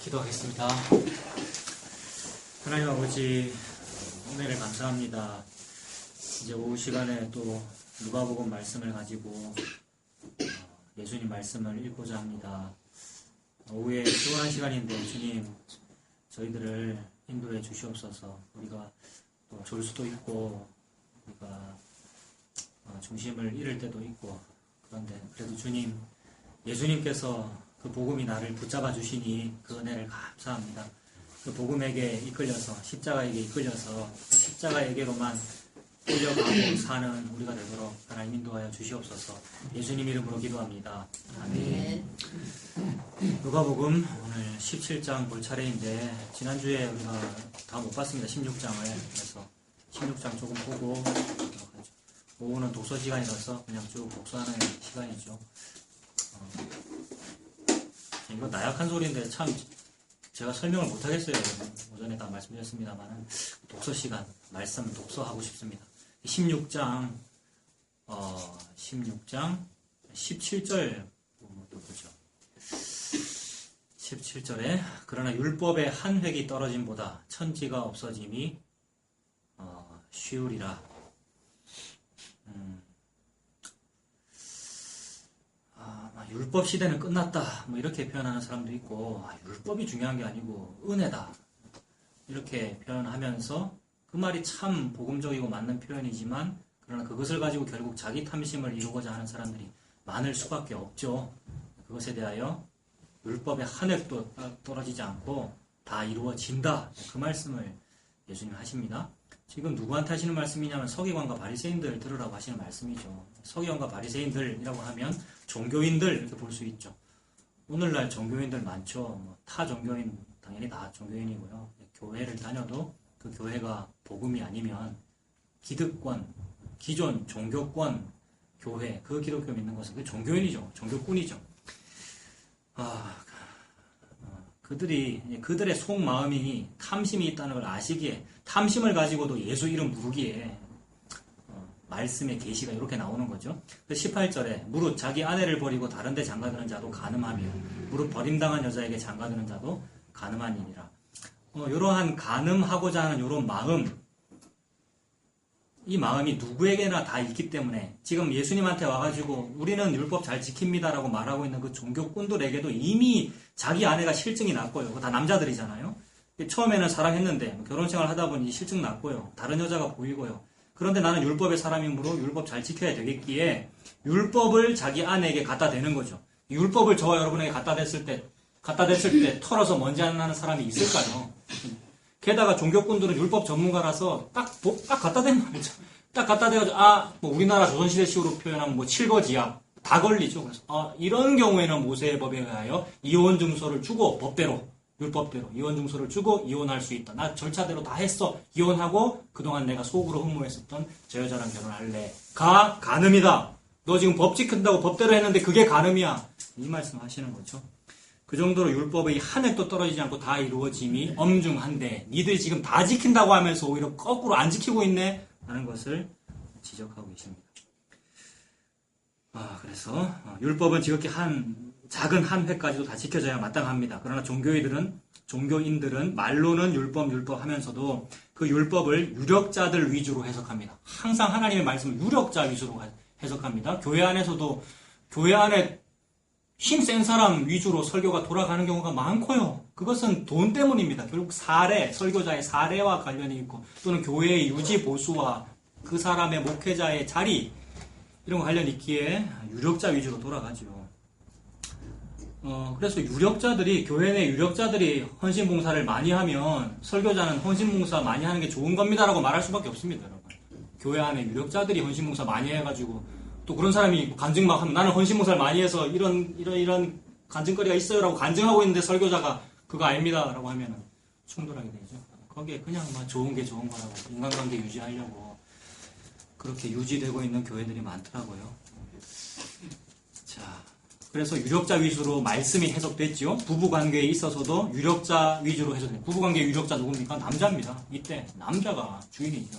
기도하겠습니다. 하나님 아버지, 은혜를 감사합니다. 이제 오후 시간에 또 누가복음 말씀을 가지고 예수님 말씀을 읽고자 합니다. 오후에 피곤한 시간인데 주님, 저희들을 인도해 주시옵소서. 우리가 또 졸 수도 있고 우리가 중심을 잃을 때도 있고, 그런데 그래도 주님, 예수님께서 그 복음이 나를 붙잡아 주시니 그 은혜를 감사합니다. 그 복음에게 이끌려서, 십자가에게 이끌려서 그 십자가에게로만 끌려가고 사는 우리가 되도록 하나님 인도하여 주시옵소서. 예수님 이름으로 기도합니다. 아멘. 누가복음 오늘 17장 볼 차례인데, 지난주에 우리가 다 못 봤습니다. 16장을. 그래서 16장 조금 보고, 오후는 독서 시간이라서 그냥 쭉 독서하는 시간이죠. 이거 나약한 소리인데 참 제가 설명을 못하겠어요. 오전에 다 말씀드렸습니다만, 독서 시간, 말씀 독서하고 싶습니다. 16장 17절 보죠. 17절에 그러나 율법의 한 획이 떨어짐보다 천지가 없어짐이 쉬우리라. 율법 시대는 끝났다, 뭐 이렇게 표현하는 사람도 있고, 율법이 중요한 게 아니고 은혜다, 이렇게 표현하면서 그 말이 참 복음적이고 맞는 표현이지만, 그러나 그것을 가지고 결국 자기 탐심을 이루고자 하는 사람들이 많을 수밖에 없죠. 그것에 대하여 율법의 한 획도 떨어지지 않고 다 이루어진다, 그 말씀을 예수님 하십니다. 지금 누구한테 하시는 말씀이냐면 서기관과 바리새인들 들으라고 하시는 말씀이죠. 서기관과 바리새인들이라고 하면 종교인들 이렇게 볼 수 있죠. 오늘날 종교인들 많죠. 타 종교인 당연히 다 종교인이고요. 교회를 다녀도 그 교회가 복음이 아니면 기득권, 기존 종교권 교회, 그 기독교 믿는 것은 그 종교인이죠. 종교꾼이죠. 그들의 속마음이 탐심이 있다는 걸 아시기에, 탐심을 가지고도 예수 이름 부르기에 말씀의 계시가 이렇게 나오는 거죠. 18절에 무릇 자기 아내를 버리고 다른 데 장가드는 자도 가늠하며 무릇 버림당한 여자에게 장가드는 자도 가늠하니라. 이러한 가늠하고자 하는 이런 마음, 이 마음이 누구에게나 다 있기 때문에 지금 예수님한테 와가지고 우리는 율법 잘 지킵니다라고 말하고 있는 그 종교꾼들에게도 이미 자기 아내가 실증이 났고요. 그거 다 남자들이잖아요. 처음에는 사랑했는데 결혼생활 하다 보니 실증 났고요. 다른 여자가 보이고요. 그런데 나는 율법의 사람이므로 율법 잘 지켜야 되겠기에 율법을 자기 아내에게 갖다 대는 거죠. 율법을 저와 여러분에게 갖다 댔을 때 털어서 먼지 안 나는 사람이 있을까요? 게다가 종교꾼들은 율법 전문가라서 딱 갖다 댄 말이죠. 딱 갖다 대가지고, 뭐 우리나라 조선시대식으로 표현하면 뭐 칠거지약, 다 걸리죠. 그래서, 이런 경우에는 모세의 법에 의하여 이혼 증서를 주고, 법대로, 율법대로 이혼 증서를 주고 이혼할 수 있다. 나 절차대로 다 했어. 이혼하고 그동안 내가 속으로 흠모했었던 저 여자랑 결혼할래. 간음이다. 너 지금 법 지킨다고 법대로 했는데 그게 간음이야. 이 말씀 하시는 거죠. 그 정도로 율법의 한 획도 떨어지지 않고 다 이루어짐이 엄중한데 니들 지금 다 지킨다고 하면서 오히려 거꾸로 안 지키고 있네 라는 것을 지적하고 계십니다. 그래서 율법은 지극히 작은 한 획까지도 다 지켜져야 마땅합니다. 그러나 종교인들은 말로는 율법 하면서도 그 율법을 유력자들 위주로 해석합니다. 항상 하나님의 말씀을 유력자 위주로 해석합니다. 교회 안에서도 교회 안에 힘센 사람 위주로 설교가 돌아가는 경우가 많고요. 그것은 돈 때문입니다. 결국 설교자의 사례와 관련이 있고, 또는 교회의 유지 보수와 그 사람의 목회자의 자리, 이런 거 관련이 있기에 유력자 위주로 돌아가죠. 그래서 교회 내 유력자들이 헌신봉사를 많이 하면 설교자는 헌신봉사 많이 하는 게 좋은 겁니다라고 말할 수밖에 없습니다, 여러분. 교회 안에 유력자들이 헌신봉사 많이 해가지고 또 그런 사람이 간증 막 하면 나는 헌신봉사를 많이 해서 이런 간증거리가 있어요라고 간증하고 있는데 설교자가 그거 아닙니다라고 하면 충돌하게 되죠. 거기에 그냥 좋은 게 좋은 거라고 인간관계 유지하려고 그렇게 유지되고 있는 교회들이 많더라고요. 자, 그래서 유력자 위주로 말씀이 해석됐죠. 부부관계에 있어서도 유력자 위주로 해석돼요. 부부관계 유력자 누굽니까? 남자입니다. 이때 남자가 주인이죠.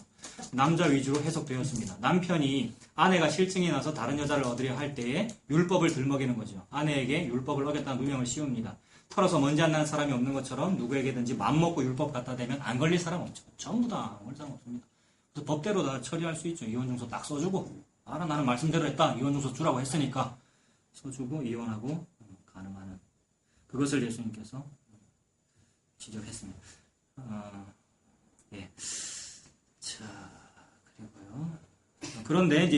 남자 위주로 해석되었습니다. 남편이 아내가 실증이 나서 다른 여자를 얻으려 할 때에 율법을 들먹이는 거죠. 아내에게 율법을 어겼다는 누명을 씌웁니다. 털어서 먼지 안 나는 사람이 없는 것처럼 누구에게든지 맘먹고 율법 갖다 대면 안 걸릴 사람 없죠. 전부 다 걸릴 사람 없습니다. 그래서 법대로 다 처리할 수 있죠. 이혼증서 딱 써주고, 알아, 나는 말씀대로 했다. 이혼증서 주라고 했으니까 써주고 이혼하고 가능하는 그것을 예수님께서 지적했습니다. 예. 자, 그리고요. 그런데 이제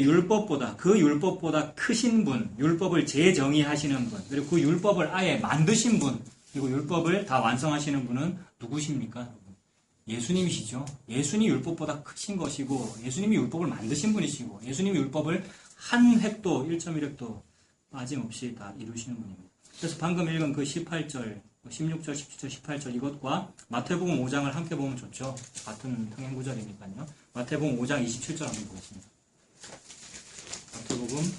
그 율법보다 크신 분, 율법을 재정의하시는 분, 그리고 그 율법을 아예 만드신 분, 그리고 율법을 다 완성하시는 분은 누구십니까? 예수님이시죠. 예수님이 율법보다 크신 것이고, 예수님이 율법을 만드신 분이시고, 예수님이 율법을 한 획도, 1.1획도 빠짐없이 다 이루시는 분입니다. 그래서 방금 읽은 그 18절, 16절, 17절, 18절 이것과 마태복음 5장을 함께 보면 좋죠. 같은 평행 구절이니까요. 마태복음 5장 27절 한번 보겠습니다. 마태복음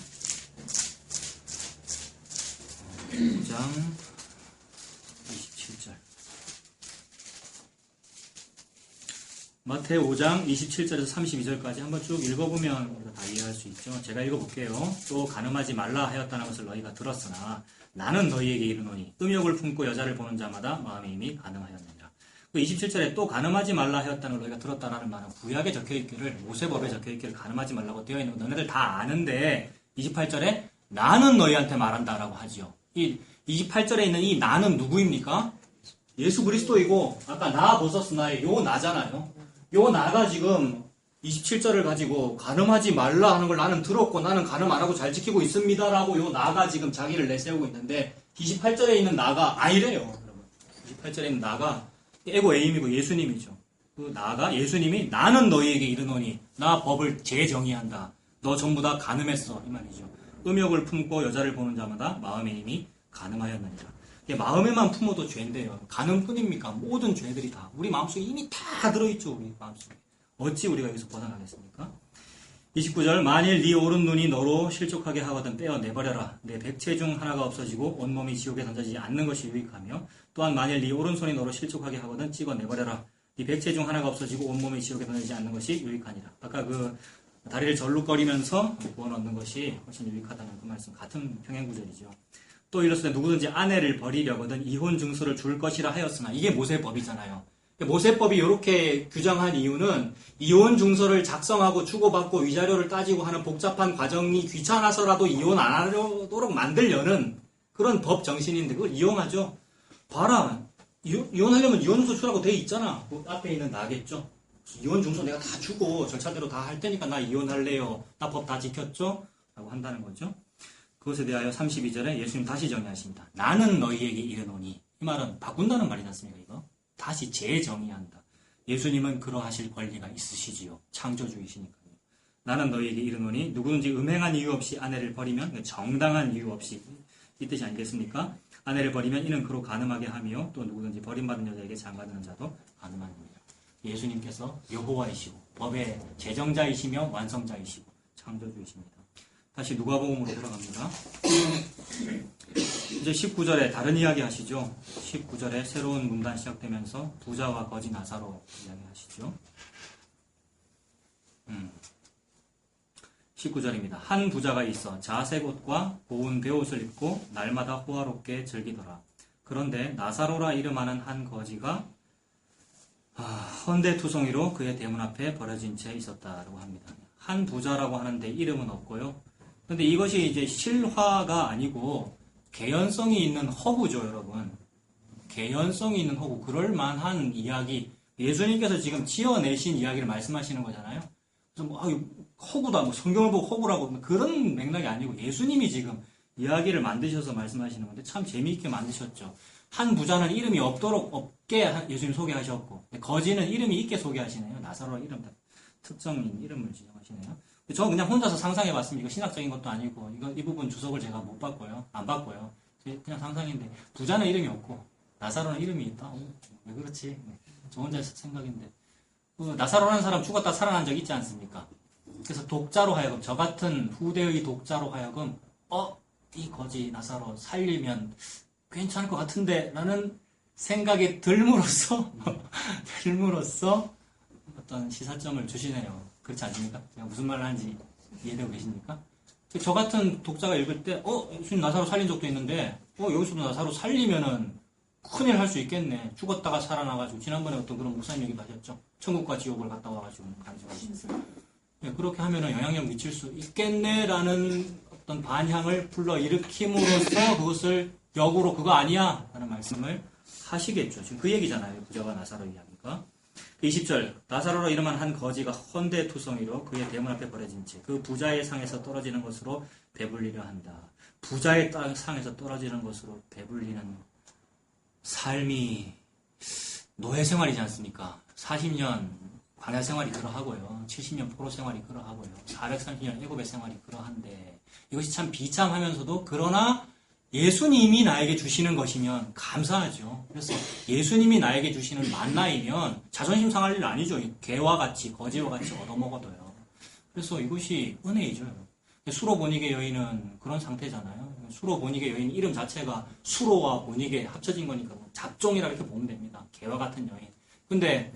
5장 27절. 마태 5장 27절에서 32절까지 한번 쭉 읽어보면 우리가 다 이해할 수 있죠. 제가 읽어볼게요. 또 가늠하지 말라 하였다는 것을 너희가 들었으나 나는 너희에게 이르노니 음욕을 품고 여자를 보는 자마다 마음에 이미 가늠하였느니라. 그 27절에 또 가늠하지 말라 하였다는 걸 너희가 들었다라는 말은 구약에 적혀있기를, 모세법에 적혀있기를 가늠하지 말라고 되어 있는 거 너네들 다 아는데 28절에 나는 너희한테 말한다라고 하지요. 이 28절에 있는 이 나는 누구입니까? 예수 그리스도이고, 아까 나 버서스 나의 요 나잖아요. 요 나가 지금 27절을 가지고 가늠하지 말라 하는 걸 나는 들었고 나는 가늠 안 하고 잘 지키고 있습니다라고 요 나가 지금 자기를 내세우고 있는데 28절에 있는 나가 아니래요. 여러분. 28절에 있는 나가 에고 에임이고 예수님이죠. 그 나가 예수님이 나는 너희에게 이르노니 나 법을 재정의한다. 너 전부 다 가늠했어 이 말이죠. 음욕을 품고 여자를 보는 자마다 마음에 이미 가늠하였느니라. 마음에만 품어도 죄인데요. 가늠뿐입니까? 모든 죄들이 다 우리 마음속에 이미 다 들어있죠. 우리 마음속에. 어찌 우리가 여기서 벗어나겠습니까? 29절 만일 네 오른눈이 너로 실족하게 하거든 떼어내버려라. 내 백체 중 하나가 없어지고 온몸이 지옥에 던져지지 않는 것이 유익하며 또한 만일 네 오른손이 너로 실족하게 하거든 찍어내버려라. 네 백체 중 하나가 없어지고 온몸이 지옥에 던져지지 않는 것이 유익하니라. 아까 그 다리를 절룩거리면서 구원 얻는 것이 훨씬 유익하다는 그 말씀 같은 평행구절이죠. 또 이렇으되 누구든지 아내를 버리려거든 이혼 증서를 줄 것이라 하였으나 이게 모세법이잖아요. 모세법이 이렇게 규정한 이유는 이혼 증서를 작성하고 주고받고 위자료를 따지고 하는 복잡한 과정이 귀찮아서라도 이혼 안 하도록 만들려는 그런 법 정신인데 그걸 이용하죠. 봐라. 이혼하려면 이혼 증서 주라고 돼 있잖아. 그 앞에 있는 나겠죠. 이혼 증서 내가 다 주고 절차대로 다 할 테니까 나 이혼할래요. 나 법 다 지켰죠? 라고 한다는 거죠. 그것에 대하여 32절에 예수님 다시 정의하십니다. 나는 너희에게 이르노니. 이 말은 바꾼다는 말이지 않습니까, 이거? 다시 재정의한다. 예수님은 그러하실 권리가 있으시지요. 창조주이시니까요. 나는 너희에게 이르노니 누구든지 음행한 이유 없이 아내를 버리면 정당한 이유 없이 이 뜻이 아니겠습니까? 아내를 버리면 이는 그로 가늠하게 하며 또 누구든지 버림받은 여자에게 장가드는 자도 가늠하니라. 예수님께서 여호와이시고 법의 제정자이시며 완성자이시고 창조주이십니다. 다시 누가복음으로 돌아갑니다. 이제 19절에 다른 이야기 하시죠. 19절에 새로운 문단 시작되면서 부자와 거지 나사로 이야기 하시죠. 19절입니다. 한 부자가 있어 자색 옷과 고운 베옷을 입고 날마다 호화롭게 즐기더라. 그런데 나사로라 이름하는 한 거지가 헌데투성이로 그의 대문 앞에 버려진 채 있었다라고 합니다. 한 부자라고 하는데 이름은 없고요. 그런데 이것이 이제 실화가 아니고 개연성이 있는 허구죠, 여러분. 개연성이 있는 허구, 그럴 만한 이야기. 예수님께서 지금 지어내신 이야기를 말씀하시는 거잖아요. 그래서 뭐 허구다, 뭐 성경을 보고 허구라고 그런 맥락이 아니고 예수님이 지금 이야기를 만드셔서 말씀하시는 건데 참 재미있게 만드셨죠. 한 부자는 이름이 없게 예수님 소개하셨고 거지는 이름이 있게 소개하시네요. 나사로라 이름 특정인 이름을 지정하시네요. 저는 그냥 혼자서 상상해봤습니다. 이거 신학적인 것도 아니고 이 부분 주석을 제가 못 봤고요. 안 봤고요. 그냥 상상인데 부자는 이름이 없고 나사로는 이름이 있다. 왜 그렇지? 저 혼자 생각인데 나사로라는 사람 죽었다 살아난 적 있지 않습니까? 그래서 독자로 하여금 저 같은 후대의 독자로 하여금 이 거지 나사로 살리면 괜찮을 것 같은데 라는 생각이 들므로써 어떤 시사점을 주시네요. 그렇지 않습니까? 제가 무슨 말을 하는지 이해되고 계십니까? 저 같은 독자가 읽을 때, 예수님 나사로 살린 적도 있는데, 여기서도 나사로 살리면은 큰일 할 수 있겠네. 죽었다가 살아나가지고, 지난번에 어떤 그런 목사님 얘기도 하셨죠. 천국과 지옥을 갔다 와가지고, 네, 그렇게 하면은 영향력 미칠 수 있겠네라는 어떤 반향을 불러일으킴으로써 그것을 역으로 그거 아니야? 라는 말씀을 하시겠죠. 지금 그 얘기잖아요. 부자와 나사로 이야기가. 20절 나사로로 이름한 한 거지가 헌대투성이로 그의 대문 앞에 버려진 채 그 부자의 상에서 떨어지는 것으로 배불리려 한다. 부자의 상에서 떨어지는 것으로 배불리는 삶이 노예 생활이지 않습니까? 40년 광야 생활이 그러하고요. 70년 포로 생활이 그러하고요. 430년 애굽의 생활이 그러한데 이것이 참 비참하면서도 그러나 예수님이 나에게 주시는 것이면 감사하죠. 그래서 예수님이 나에게 주시는 만나이면 자존심 상할 일 아니죠. 개와 같이 거지와 같이 얻어먹어도요. 그래서 이것이 은혜이죠. 수로 보니게 여인은 그런 상태잖아요. 수로 보니게 여인 이름 자체가 수로와 보니게 합쳐진 거니까 잡종이라 이렇게 보면 됩니다. 개와 같은 여인. 근데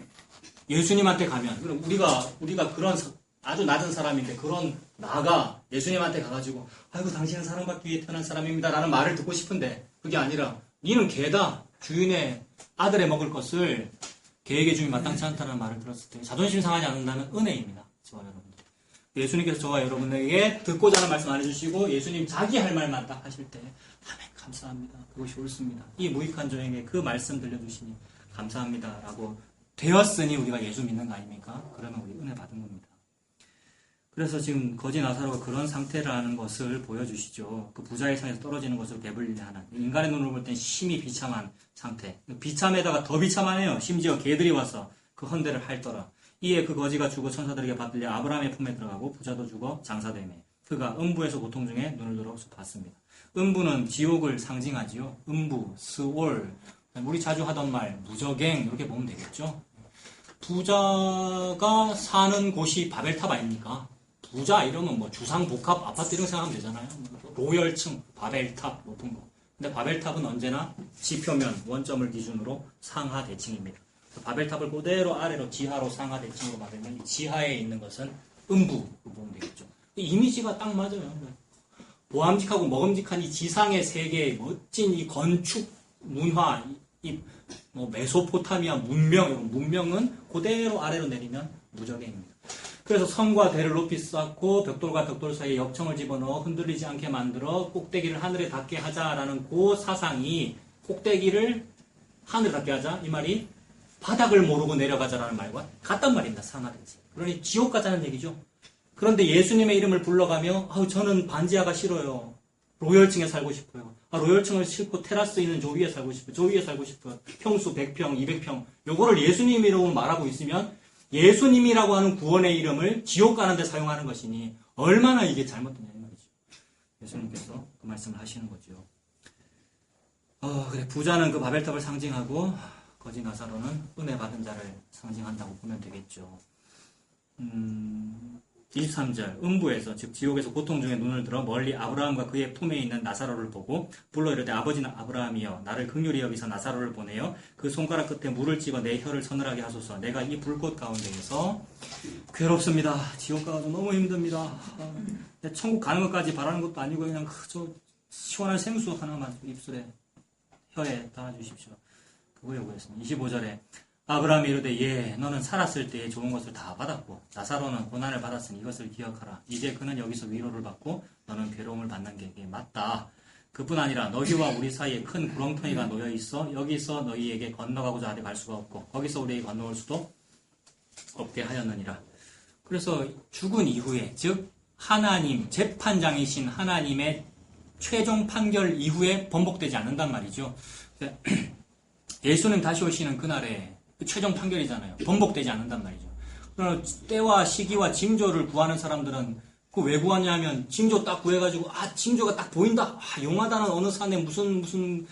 예수님한테 가면 그럼 우리가 그런 아주 낮은 사람인데 그런 나가 예수님한테 가가지고 아이고 당신은 사랑받기 위해 태어난 사람입니다 라는 말을 듣고 싶은데 그게 아니라 니는 개다 주인의 아들에 먹을 것을 개에게 주면 마땅치 않다는 말을 들었을 때 자존심 상하지 않는다는 은혜입니다. 저와 여러분들. 예수님께서 저와 여러분에게 듣고자 하는 말씀 안 해주시고 예수님 자기 할 말만 딱 하실 때 아멘 감사합니다. 그것이 옳습니다. 이 무익한 종에게 그 말씀 들려주시니 감사합니다 라고 되었으니 우리가 예수 믿는 거 아닙니까? 그러면 우리 은혜 받은 겁니다. 그래서 지금 거지 나사로가 그런 상태라는 것을 보여주시죠. 그 부자의 상에서 떨어지는 것으로 배불리게 하는 인간의 눈으로 볼 땐 심히 비참한 상태. 비참에다가 더 비참하네요. 심지어 개들이 와서 그 헌대를 핥더라. 이에 그 거지가 죽어 천사들에게 받들려 아브라함의 품에 들어가고 부자도 죽어 장사되매 그가 음부에서 고통 중에 눈을 들어 봤습니다. 음부는 지옥을 상징하지요. 음부, 스올, 우리 자주 하던 말 무저갱 이렇게 보면 되겠죠. 부자가 사는 곳이 바벨탑 아닙니까? 부자 이러면 뭐 주상복합 아파트 이런 거 생각하면 되잖아요. 로열층, 바벨탑 높은 거. 근데 바벨탑은 언제나 지표면 원점을 기준으로 상하 대칭입니다. 바벨탑을 그대로 아래로 지하로 상하 대칭으로 만들면 이 지하에 있는 것은 음부 보면 되겠죠. 이미지가 딱 맞아요. 보암직하고 먹음직한 이 지상의 세계의 멋진 이 건축 문화, 뭐 메소포타미아 문명은 그대로 아래로 내리면 무저갱입니다. 그래서 성과 대를 높이 쌓고 벽돌과 벽돌 사이에 역청을 집어넣어 흔들리지 않게 만들어 꼭대기를 하늘에 닿게 하자라는 그 사상이 꼭대기를 하늘에 닿게 하자 이 말이 바닥을 모르고 내려가자라는 말과 같단 말입니다. 상하든지. 그러니 지옥 가자는 얘기죠. 그런데 예수님의 이름을 불러가며 저는 반지하가 싫어요. 로열층에 살고 싶어요. 로열층을 싫고 테라스 있는 저 위에 살고 싶어요. 저 위에 살고 싶어요. 평수 100평, 200평. 요거를 예수님 이름으로 말하고 있으면 예수님이라고 하는 구원의 이름을 지옥 가는 데 사용하는 것이니 얼마나 이게 잘못되냐는 말이죠. 예수님께서 그 말씀을 하시는 거죠. 그래. 부자는 그 바벨탑을 상징하고 거지 나사로는 은혜 받은 자를 상징한다고 보면 되겠죠. 23절 음부에서 즉 지옥에서 고통 중에 눈을 들어 멀리 아브라함과 그의 품에 있는 나사로를 보고 불러 이르되 아버지는 아브라함이여 나를 긍휼히 여기서 나사로를 보내어 그 손가락 끝에 물을 집어 내 혀를 서늘하게 하소서. 내가 이 불꽃 가운데에서 괴롭습니다. 지옥 가서 너무 힘듭니다. 천국 가는 것까지 바라는 것도 아니고 그냥 저 시원한 생수 하나만 입술에 혀에 달아주십시오. 그거 요구했습니다. 25절에 아브라함이 이르되 예 너는 살았을 때에 좋은 것을 다 받았고 나사로는 고난을 받았으니 이것을 기억하라. 이제 그는 여기서 위로를 받고 너는 괴로움을 받는 게 맞다. 그뿐 아니라 너희와 우리 사이에 큰 구렁텅이가 놓여 있어 여기서 너희에게 건너가고자 하되 갈 수가 없고 거기서 우리에게 건너올 수도 없게 하였느니라. 그래서 죽은 이후에 즉 하나님 재판장이신 하나님의 최종 판결 이후에 번복되지 않는단 말이죠. 예수님 다시 오시는 그날에 최종 판결이잖아요. 번복되지 않는단 말이죠. 그러나 때와 시기와 징조를 구하는 사람들은 그 왜 구하냐면 징조 딱 구해가지고 징조가 딱 보인다. 용하다는 어느 산에 무슨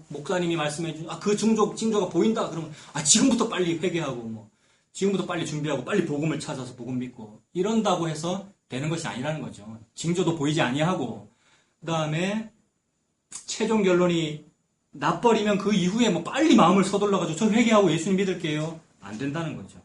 목사님이 말씀해 준 그 징조가 보인다. 그러면 지금부터 빨리 회개하고 지금부터 빨리 준비하고 빨리 복음을 찾아서 복음 믿고 이런다고 해서 되는 것이 아니라는 거죠. 징조도 보이지 아니하고 그다음에 최종 결론이 나버리면 그 이후에 빨리 마음을 서둘러가지고 저 회개하고 예수님 믿을게요. 안 된다는 거죠.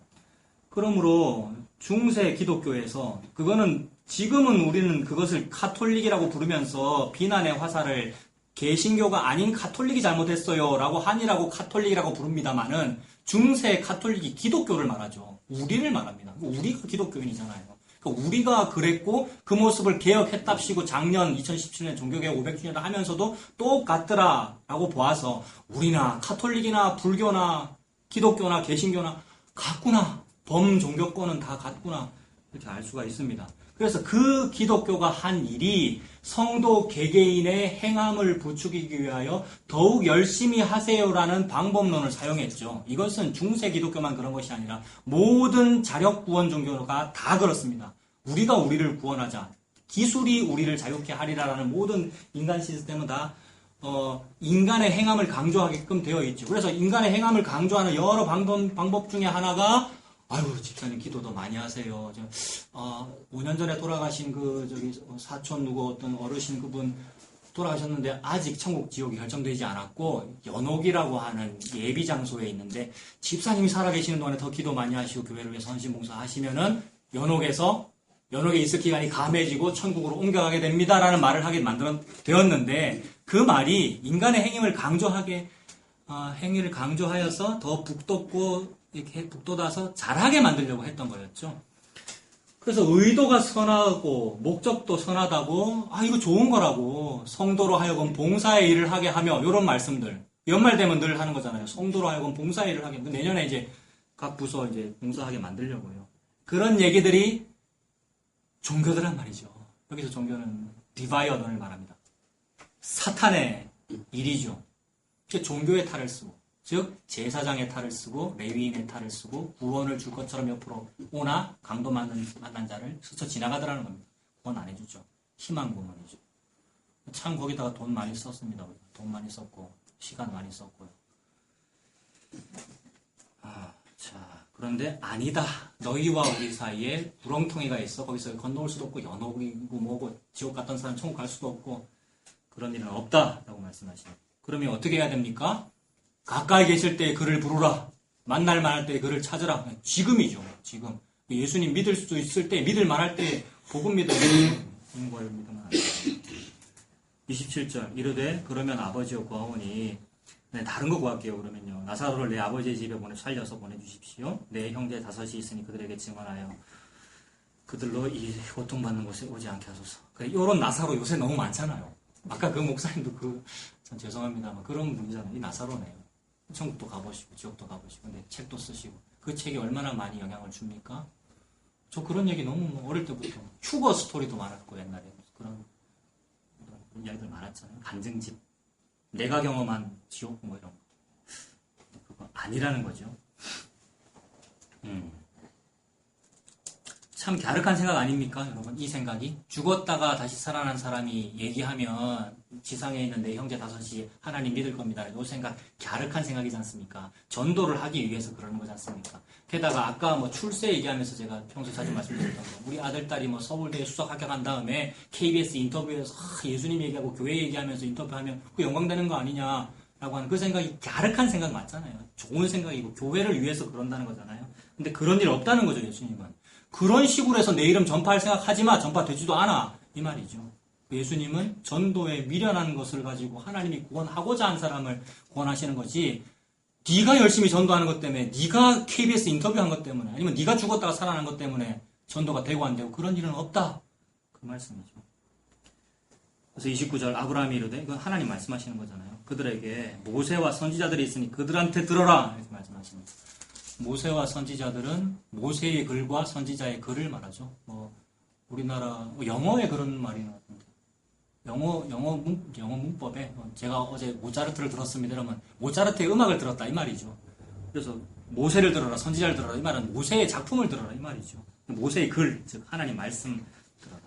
그러므로 중세 기독교에서 그거는 지금은 우리는 그것을 카톨릭이라고 부르면서 비난의 화살을 개신교가 아닌 카톨릭이 잘못했어요 라고 한이라고 카톨릭이라고 부릅니다만은 중세 카톨릭이 기독교를 말하죠. 우리를 말합니다. 우리가 기독교인이잖아요. 그러니까 우리가 그랬고 그 모습을 개혁했답시고 작년 2017년 종교개혁 500주년을 하면서도 똑같더라 라고 보아서 우리나 카톨릭이나 불교나 기독교나 개신교나 같구나. 범종교권은 다 같구나. 이렇게 알 수가 있습니다. 그래서 그 기독교가 한 일이 성도 개개인의 행함을 부추기기 위하여 더욱 열심히 하세요라는 방법론을 사용했죠. 이것은 중세 기독교만 그런 것이 아니라 모든 자력 구원 종교가 다 그렇습니다. 우리가 우리를 구원하자. 기술이 우리를 자유케 하리라라는 모든 인간 시스템은 다 인간의 행함을 강조하게끔 되어 있죠. 그래서 인간의 행함을 강조하는 여러 방법 중에 하나가 아유, 집사님 기도도 많이 하세요. 5년 전에 돌아가신 사촌 누구 어떤 어르신 그분 돌아가셨는데 아직 천국 지옥이 결정되지 않았고 연옥이라고 하는 예비 장소에 있는데 집사님이 살아계시는 동안에 더 기도 많이 하시고 교회를 위해서 헌신봉사 하시면은 연옥에 있을 기간이 감해지고 천국으로 옮겨가게 됩니다라는 말을 하게 되었는데 그 말이 인간의 행위를 강조하여서 더 이렇게 북돋아서 잘하게 만들려고 했던 거였죠. 그래서 의도가 선하고 목적도 선하다고 이거 좋은 거라고 성도로 하여금 봉사의 일을 하게 하며 이런 말씀들 연말 되면 늘 하는 거잖아요. 성도로 하여금 봉사의 일을 하게 내년에 이제 각 부서 이제 봉사하게 만들려고요. 그런 얘기들이 종교들란 말이죠. 여기서 종교는 디바이어던을 말합니다. 사탄의 일이죠. 종교의 탈을 쓰고 즉 제사장의 탈을 쓰고 레위인의 탈을 쓰고 구원을 줄 것처럼 옆으로 오나 강도 만난 자를 스쳐 지나가더라는 겁니다. 구원 안 해주죠. 희망 구원이죠. 참 거기다가 돈 많이 썼습니다. 돈 많이 썼고 시간 많이 썼고요. 그런데 아니다. 너희와 우리 사이에 구렁텅이가 있어. 거기서 건너올 수도 없고 연옥이고 뭐고 지옥 갔던 사람 천국 갈 수도 없고 그런 일은 없다라고 말씀하시네요. 그러면 어떻게 해야 됩니까? 가까이 계실 때 그를 부르라. 만날 만할 때 그를 찾으라. 지금이죠. 지금. 예수님 믿을 수 있을 때, 믿을 만할 때 복음 믿어야 되는 걸 믿으면 안 돼요. 27절. 이르되 그러면 아버지여 구하오니 다른 거 구할게요. 그러면요. 나사로를 내 아버지의 집에 살려서 보내주십시오. 내 형제 5이 있으니 그들에게 증언하여 그들로 이 고통받는 곳에 오지 않게 하소서. 이런 나사로 요새 너무 많잖아요. 아까 그 목사님도 참 죄송합니다만 그런 분이잖아요. 이 나사로네요. 천국도 가보시고 지옥도 가보시고 근데 책도 쓰시고 그 책이 얼마나 많이 영향을 줍니까? 저 그런 얘기 너무 어릴 때부터 휴거 스토리도 많았고 옛날에 그런 이야기들 많았잖아요. 간증집 내가 경험한 지옥 뭐 이런 거 그거 아니라는 거죠. 참 갸륵한 생각 아닙니까, 여러분? 이 생각이 죽었다가 다시 살아난 사람이 얘기하면 지상에 있는 내 형제 5이 하나님 믿을 겁니다. 이 생각 갸륵한 생각이지 않습니까? 전도를 하기 위해서 그러는 거지 않습니까? 게다가 아까 출세 얘기하면서 제가 평소에 자주 말씀드렸던 거, 우리 아들 딸이 서울대에 수석 합격한 다음에 KBS 인터뷰에서 예수님 얘기하고 교회 얘기하면서 인터뷰하면 그 영광되는 거 아니냐라고 하는 그 생각이 갸륵한 생각 맞잖아요. 좋은 생각이고 교회를 위해서 그런다는 거잖아요. 근데 그런 일 없다는 거죠, 예수님은. 그런 식으로 해서 내 이름 전파할 생각하지 마. 전파되지도 않아. 이 말이죠. 예수님은 전도에 미련한 것을 가지고 하나님이 구원하고자 한 사람을 구원하시는 거지. 네가 열심히 전도하는 것 때문에, 네가 KBS 인터뷰한 것 때문에, 아니면 네가 죽었다가 살아난 것 때문에 전도가 되고 안 되고 그런 일은 없다. 그 말씀이죠. 그래서 29절 아브라함이 이르되 이건 하나님 말씀하시는 거잖아요. 그들에게 모세와 선지자들이 있으니 그들한테 들어라. 이렇게 말씀하십니다. 모세와 선지자들은 모세의 글과 선지자의 글을 말하죠. 우리나라 영어에 그런 말이 나왔는데 영어 문법에 제가 어제 모차르트를 들었습니다. 그러면 모차르트의 음악을 들었다 이 말이죠. 그래서 모세를 들어라, 선지자를 들어라 이 말은 모세의 작품을 들어라 이 말이죠. 모세의 글, 즉 하나님 말씀 들어라.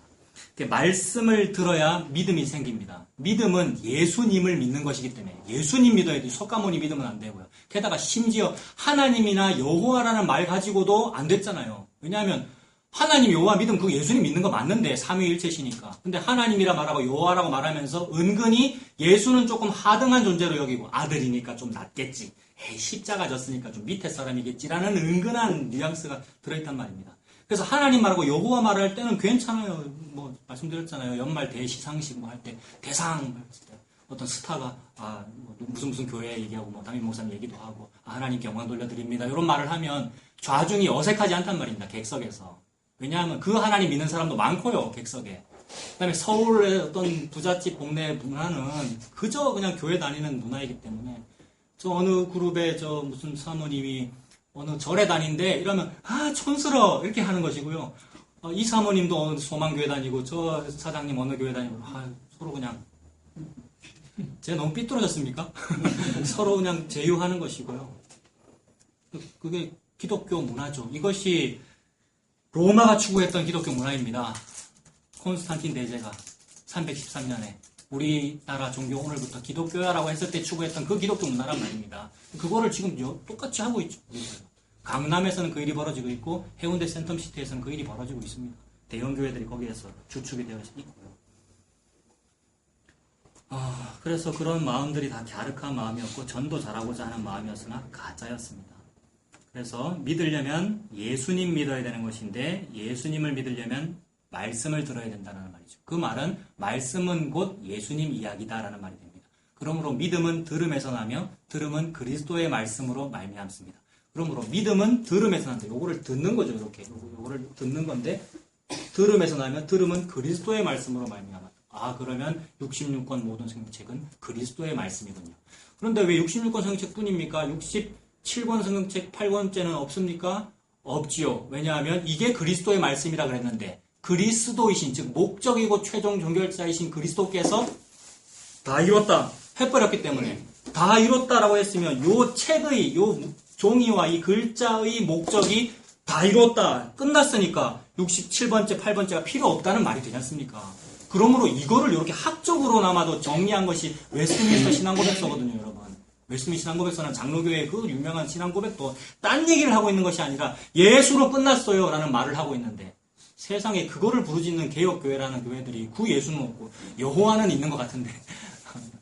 말씀을 들어야 믿음이 생깁니다. 믿음은 예수님을 믿는 것이기 때문에 예수님 믿어야 돼. 석가모니 믿으면 안 되고요. 게다가 심지어 하나님이나 여호와라는 말 가지고도 안 됐잖아요. 왜냐하면 하나님 여호와 믿으면 그 예수님 믿는 거 맞는데 삼위일체시니까. 근데 하나님이라 말하고 여호와라고 말하면서 은근히 예수는 조금 하등한 존재로 여기고 아들이니까 좀 낫겠지. 에이, 십자가 졌으니까 좀 밑에 사람이겠지라는 은근한 뉘앙스가 들어있단 말입니다. 그래서 하나님 말하고 여호와 말할 때는 괜찮아요. 뭐 말씀드렸잖아요. 연말 대시상식 뭐 할 때 대상 했을 때 어떤 스타가 뭐 무슨 교회 얘기하고 뭐 담임 목사님 얘기도 하고 하나님께 영광 돌려드립니다. 이런 말을 하면 좌중이 어색하지 않단 말입니다. 객석에서. 왜냐하면 그 하나님 믿는 사람도 많고요, 객석에. 그 다음에 서울의 어떤 부잣집 동네 문화는 그저 그냥 교회 다니는 문화이기 때문에 저 어느 그룹에 저 무슨 사모님이 어느 절에 다닌데 이러면 촌스러워 이렇게 하는 것이고요. 이 사모님도 어느 소망교회 다니고 저 사장님 어느 교회 다니고 서로 그냥 제가 너무 삐뚤어졌습니까? 서로 그냥 제휴하는 것이고요. 그게 기독교 문화죠. 이것이 로마가 추구했던 기독교 문화입니다. 콘스탄틴 대제가 313년에 우리나라 종교 오늘부터 기독교야라고 했을 때 추구했던 그 기독교 문화란 말입니다. 그거를 지금 똑같이 하고 있죠. 강남에서는 그 일이 벌어지고 있고 해운대 센텀시티에서는 그 일이 벌어지고 있습니다. 대형 교회들이 거기에서 주축이 되어 있고요. 그래서 그런 마음들이 다 갸륵한 마음이었고 전도 잘하고자 하는 마음이었으나 가짜였습니다. 그래서 믿으려면 예수님 믿어야 되는 것인데 예수님을 믿으려면 말씀을 들어야 된다는 말이죠. 그 말은 말씀은 곧 예수님 이야기다라는 말이 됩니다. 그러므로 믿음은 들음에서 나며 들음은 그리스도의 말씀으로 말미암습니다. 그러므로 믿음은 들음에서 난다. 요거를 듣는 거죠. 이렇게 요거를 듣는 건데 들음에서 나면 들음은 그리스도의 말씀으로 말미암아. 그러면 66권 모든 성경책은 그리스도의 말씀이군요. 그런데 왜 66권 성경책뿐입니까? 67권 성경책 8권째는 없습니까? 없지요. 왜냐하면 이게 그리스도의 말씀이라 그랬는데 그리스도이신 즉 목적이고 최종 종결자이신 그리스도께서 다 이뤘다 해버렸기 때문에 다 이뤘다라고 했으면 요 책의 요 종이와 이 글자의 목적이 다 이뤘다 끝났으니까 67번째 8번째가 필요 없다는 말이 되지 않습니까? 그러므로 이거를 이렇게 학적으로나마도 정리한 것이 웨스트민스터 신앙고백서거든요, 여러분. 웨스트민스터 신앙고백서는 장로교회의 그 유명한 신앙고백도 딴 얘기를 하고 있는 것이 아니라 예수로 끝났어요 라는 말을 하고 있는데 세상에 그거를 부르짖는 개혁교회라는 교회들이 구 예수는 없고 여호와는 있는 것 같은데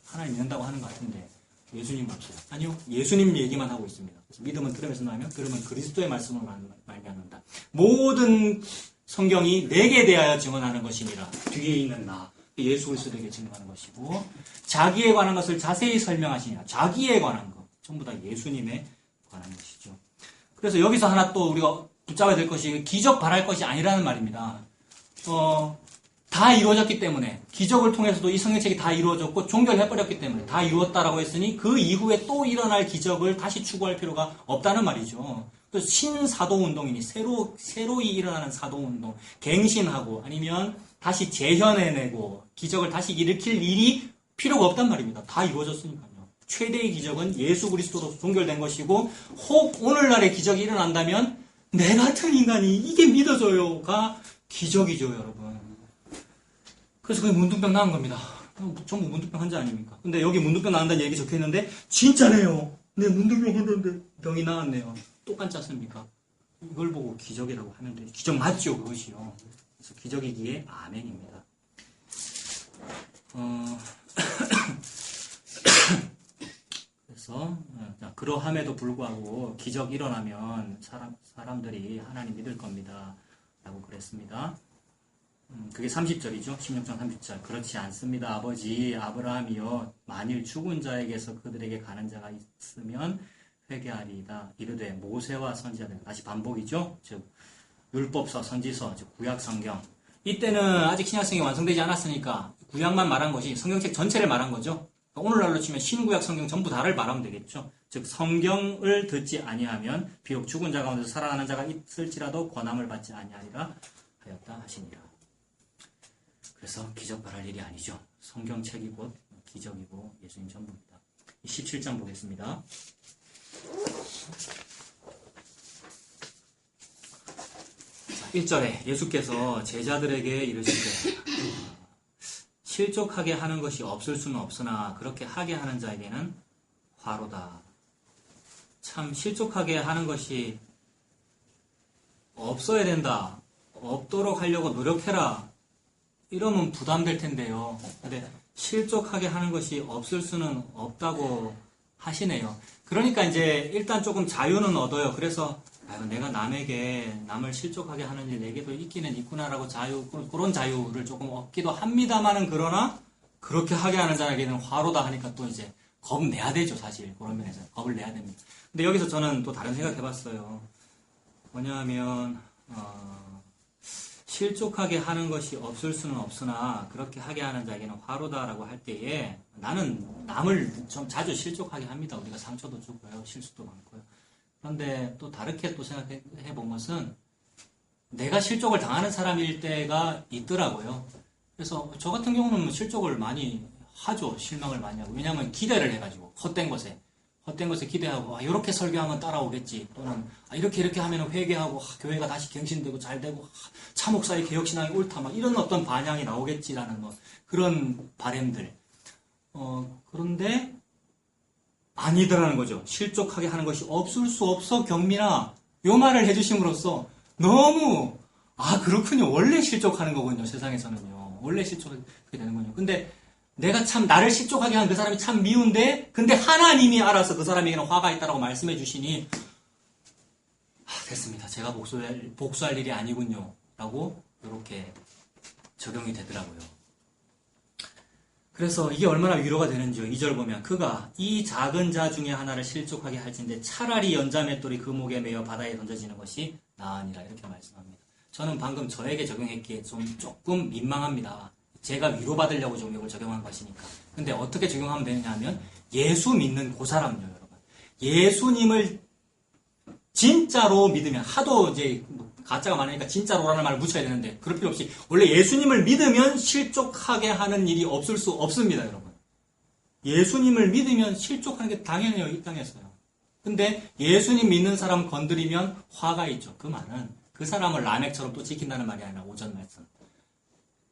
하나님 믿는다고 하는 것 같은데 예수님 없어요. 아니요. 예수님 얘기만 하고 있습니다. 그래서 믿음은 들음에서 나면 들음은 그리스도의 말씀으로 말미암는다. 모든 성경이 내게 대하여 증언하는 것이니라. 뒤에 있는 나. 예수 그리스도에게 증언하는 것이고 자기에 관한 것을 자세히 설명하시니라. 자기에 관한 것. 전부 다 예수님에 관한 것이죠. 그래서 여기서 하나 또 우리가 붙잡아야 될 것이 기적 바랄 것이 아니라는 말입니다. 다 이루어졌기 때문에 기적을 통해서도 이 성경책이 다 이루어졌고 종결해버렸기 때문에 다 이루었다라고 했으니 그 이후에 또 일어날 기적을 다시 추구할 필요가 없다는 말이죠. 또 신사도운동이니 새로이 일어나는 사도운동 갱신하고 아니면 다시 재현해내고 기적을 다시 일으킬 일이 필요가 없단 말입니다. 다 이루어졌으니까요. 최대의 기적은 예수 그리스도로 종결된 것이고 혹 오늘날의 기적이 일어난다면 내 같은 인간이 이게 믿어져요가 기적이죠, 여러분. 그래서 그게 문둥병 나은 겁니다. 전부 문둥병 환자 아닙니까? 근데 여기 문둥병 나은다는 얘기 적혀 있는데 진짜네요. 네, 문둥병 환자인데 병이 나았네요. 똑같지 않습니까? 이걸 보고 기적이라고 하면 돼요. 기적 맞죠, 그것이요. 그래서 기적이기에 아멘입니다. 그래서 그러함에도 불구하고 기적 일어나면 사람들이 하나님 믿을 겁니다. 라고 그랬습니다. 그게 30절이죠. 16장 30절. 그렇지 않습니다. 아버지 아브라함이여 만일 죽은 자에게서 그들에게 가는 자가 있으면 회개하리이다. 이르되 모세와 선지자들 다시 반복이죠. 즉 율법서, 선지서, 즉 구약 성경. 이때는 아직 신약성경이 완성되지 않았으니까 구약만 말한 것이 성경책 전체를 말한 거죠. 오늘날로 치면 신구약 성경 전부 다를 말하면 되겠죠. 즉 성경을 듣지 아니하면 비록 죽은 자 가운데서 살아나는 자가 있을지라도 권함을 받지 아니하리라 하였다 하시니라. 그래서 기적 바랄 일이 아니죠. 성경책이 곧 기적이고 예수님 전부입니다. 17장 보겠습니다. 자, 1절에 예수께서 제자들에게 이르시되 실족하게 하는 것이 없을 수는 없으나 그렇게 하게 하는 자에게는 화로다. 참 실족하게 하는 것이 없어야 된다. 없도록 하려고 노력해라. 이러면 부담될 텐데요. 근데 실족하게 하는 것이 없을 수는 없다고 하시네요. 그러니까 이제 일단 조금 자유는 얻어요. 그래서 아유, 내가 남을 실족하게 하는 일 내게도 있기는 있구나라고 그런 자유를 조금 얻기도 합니다만은 그러나 그렇게 하게 하는 자에게는 화로다 하니까 또 이제 겁 내야 되죠, 사실. 그런 면에서 겁을 내야 됩니다. 근데 여기서 저는 또 다른 생각 해봤어요. 뭐냐면 실족하게 하는 것이 없을 수는 없으나 그렇게 하게 하는 자에게는 화로다라고 할 때에 나는 남을 좀 자주 실족하게 합니다. 우리가 상처도 주고요. 실수도 많고요. 그런데 또 다르게 또 생각해 본 것은 내가 실족을 당하는 사람일 때가 있더라고요. 그래서 저 같은 경우는 실족을 많이 하죠. 실망을 많이 하고. 왜냐하면 기대를 해가지고 헛된 것에 기대하고 이렇게 설교하면 따라오겠지. 또는 이렇게 하면 회개하고 교회가 다시 경신되고 잘 되고 차 목사의 개혁신앙이 옳다. 막 이런 어떤 반향이 나오겠지라는 뭐 그런 바램들. 그런데 아니더라는 거죠. 실족하게 하는 것이 없을 수 없어 경민아. 요 말을 해주심으로써 너무 그렇군요. 원래 실족하는 거군요. 세상에서는요. 원래 실족하게 되는군요. 근데 내가 참 나를 실족하게 한 그 사람이 참 미운데 근데 하나님이 알아서 그 사람에게는 화가 있다라고 말씀해 주시니 됐습니다. 제가 복수할 일이 아니군요. 라고 이렇게 적용이 되더라고요. 그래서 이게 얼마나 위로가 되는지요. 2절 보면 그가 이 작은 자 중에 하나를 실족하게 할진데 차라리 연자맷돌이 그 목에 매어 바다에 던져지는 것이 나으니라 이렇게 말씀합니다. 저는 방금 저에게 적용했기에 조금 민망합니다. 제가 위로받으려고 좀 이걸 적용한 것이니까. 근데 어떻게 적용하면 되느냐 하면 예수 믿는 그 사람요, 여러분. 예수님을 진짜로 믿으면 하도 이제 가짜가 많으니까 진짜로라는 말을 붙여야 되는데 그럴 필요 없이 원래 예수님을 믿으면 실족하게 하는 일이 없을 수 없습니다, 여러분. 예수님을 믿으면 실족하는 게 당연해요, 이 땅에서요. 근데 예수님 믿는 사람 건드리면 화가 있죠. 그 말은 그 사람을 라멕처럼 또 지킨다는 말이 아니라 오전 말씀.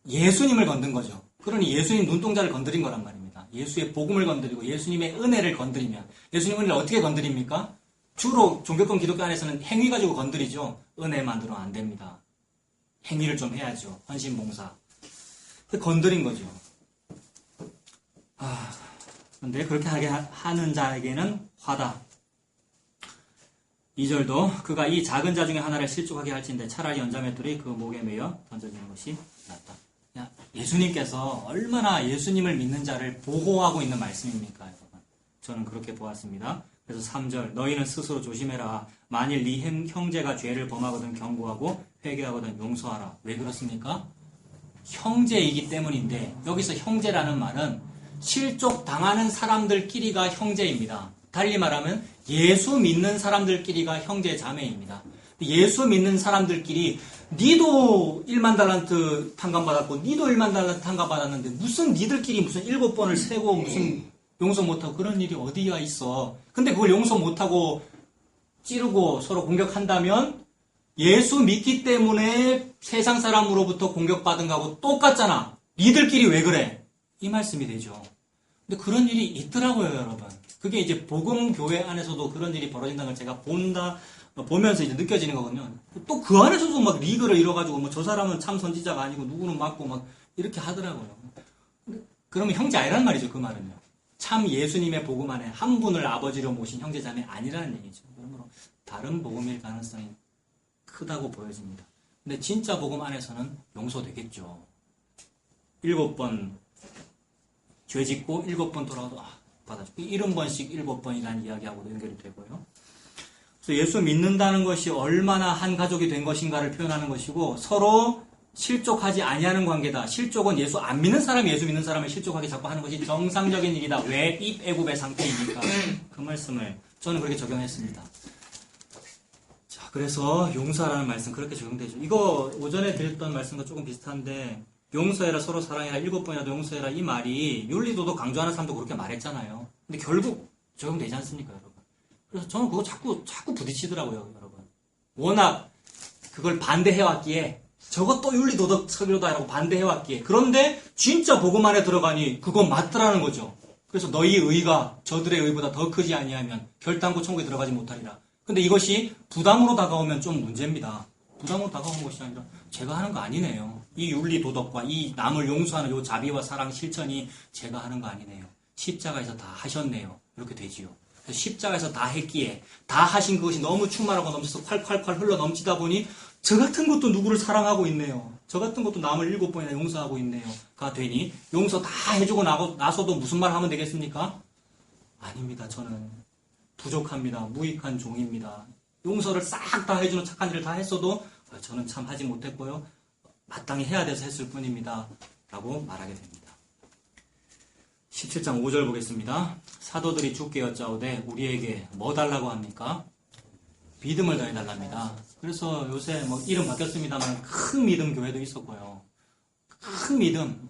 예수님을 건든 거죠. 그러니 예수님 눈동자를 건드린 거란 말입니다. 예수의 복음을 건드리고 예수님의 은혜를 건드리면 예수님 은혜를 어떻게 건드립니까? 주로 종교권 기독교 안에서는 행위 가지고 건드리죠. 은혜만으로는 안 됩니다. 행위를 좀 해야죠. 헌신봉사. 건드린 거죠. 근데 그렇게 하는 자에게는 화다. 2절도 그가 이 작은 자 중에 하나를 실족하게 할진데 차라리 연자맷돌이 그 목에 매여 던져지는 것이 낫다. 예수님께서 얼마나 예수님을 믿는 자를 보호하고 있는 말씀입니까, 여러분? 저는 그렇게 보았습니다. 그래서 3절 너희는 스스로 조심해라. 만일 네 형제가 죄를 범하거든 경고하고 회개하거든 용서하라. 왜 그렇습니까? 형제이기 때문인데 여기서 형제라는 말은 실족 당하는 사람들끼리가 형제입니다. 달리 말하면 예수 믿는 사람들끼리가 형제 자매입니다. 예수 믿는 사람들끼리 니도 1만 달란트 탕감받았고 니도 1만 달란트 탕감받았는데 무슨 니들끼리 무슨 7번을 세고 무슨 용서 못하고 그런 일이 어디가 있어. 근데 그걸 용서 못하고 찌르고 서로 공격한다면 예수 믿기 때문에 세상 사람으로부터 공격받은 거하고 똑같잖아. 니들끼리 왜 그래? 이 말씀이 되죠. 근데 그런 일이 있더라고요, 여러분. 그게 이제 복음교회 안에서도 그런 일이 벌어진다는 걸 제가 보면서 이제 느껴지는 거거든요. 또 그 안에서도 막 리그를 이뤄가지고 뭐 저 사람은 참 선지자가 아니고 누구는 맞고 막 이렇게 하더라고요. 그러면 형제 아니란 말이죠, 그 말은요. 참 예수님의 복음 안에 한 분을 아버지로 모신 형제자매 아니라는 얘기죠. 그러므로 다른 복음일 가능성이 크다고 보여집니다. 근데 진짜 복음 안에서는 용서되겠죠. 7번 죄 짓고 7번 돌아와도 받아주고 70번씩 7번이라는 이야기하고도 연결이 되고요. 그래서 예수 믿는다는 것이 얼마나 한 가족이 된 것인가를 표현하는 것이고 서로 실족하지 아니하는 관계다. 실족은 예수 안 믿는 사람이 예수 믿는 사람을 실족하게 자꾸 하는 것이 정상적인 일이다. 왜 입애굽의 상태입니까? 그 말씀을 저는 그렇게 적용했습니다. 자, 그래서 용서라는 말씀 그렇게 적용되죠. 이거 오전에 드렸던 말씀과 조금 비슷한데 용서해라 서로 사랑해라 7번이라도 용서해라 이 말이 윤리도덕 강조하는 사람도 그렇게 말했잖아요. 근데 결국 적용되지 않습니까, 여러분? 그래서 저는 그거 자꾸 부딪히더라고요, 여러분. 워낙 그걸 반대해왔기에 저것도 윤리도덕 설교다라고 반대해왔기에 그런데 진짜 복음 안에 들어가니 그건 맞더라는 거죠. 그래서 너희 의가 저들의 의보다 더 크지 아니하면 결단코 천국에 들어가지 못하리라. 근데 이것이 부담으로 다가오면 좀 문제입니다. 부담으로 다가오는 것이 아니라 제가 하는 거 아니네요. 이 윤리 도덕과 이 남을 용서하는 요 자비와 사랑 실천이 제가 하는 거 아니네요. 십자가에서 다 하셨네요. 이렇게 되지요. 십자가에서 다 했기에 다 하신 그것이 너무 충만하고 넘쳐서 콸콸콸 흘러 넘치다 보니 저 같은 것도 누구를 사랑하고 있네요. 저 같은 것도 남을 7번이나 용서하고 있네요.가 되니 용서 다 해주고 나서도 무슨 말 하면 되겠습니까? 아닙니다. 저는 부족합니다. 무익한 종입니다. 용서를 싹 다 해주는 착한 일을 다 했어도 저는 참 하지 못했고요. 마땅히 해야 돼서 했을 뿐입니다. 라고 말하게 됩니다. 17장 5절 보겠습니다. 사도들이 주께 여짜오되 우리에게 뭐 달라고 합니까? 믿음을 더해달랍니다. 그래서 요새 뭐 이름 바뀌었습니다만 큰 믿음 교회도 있었고요. 큰 믿음,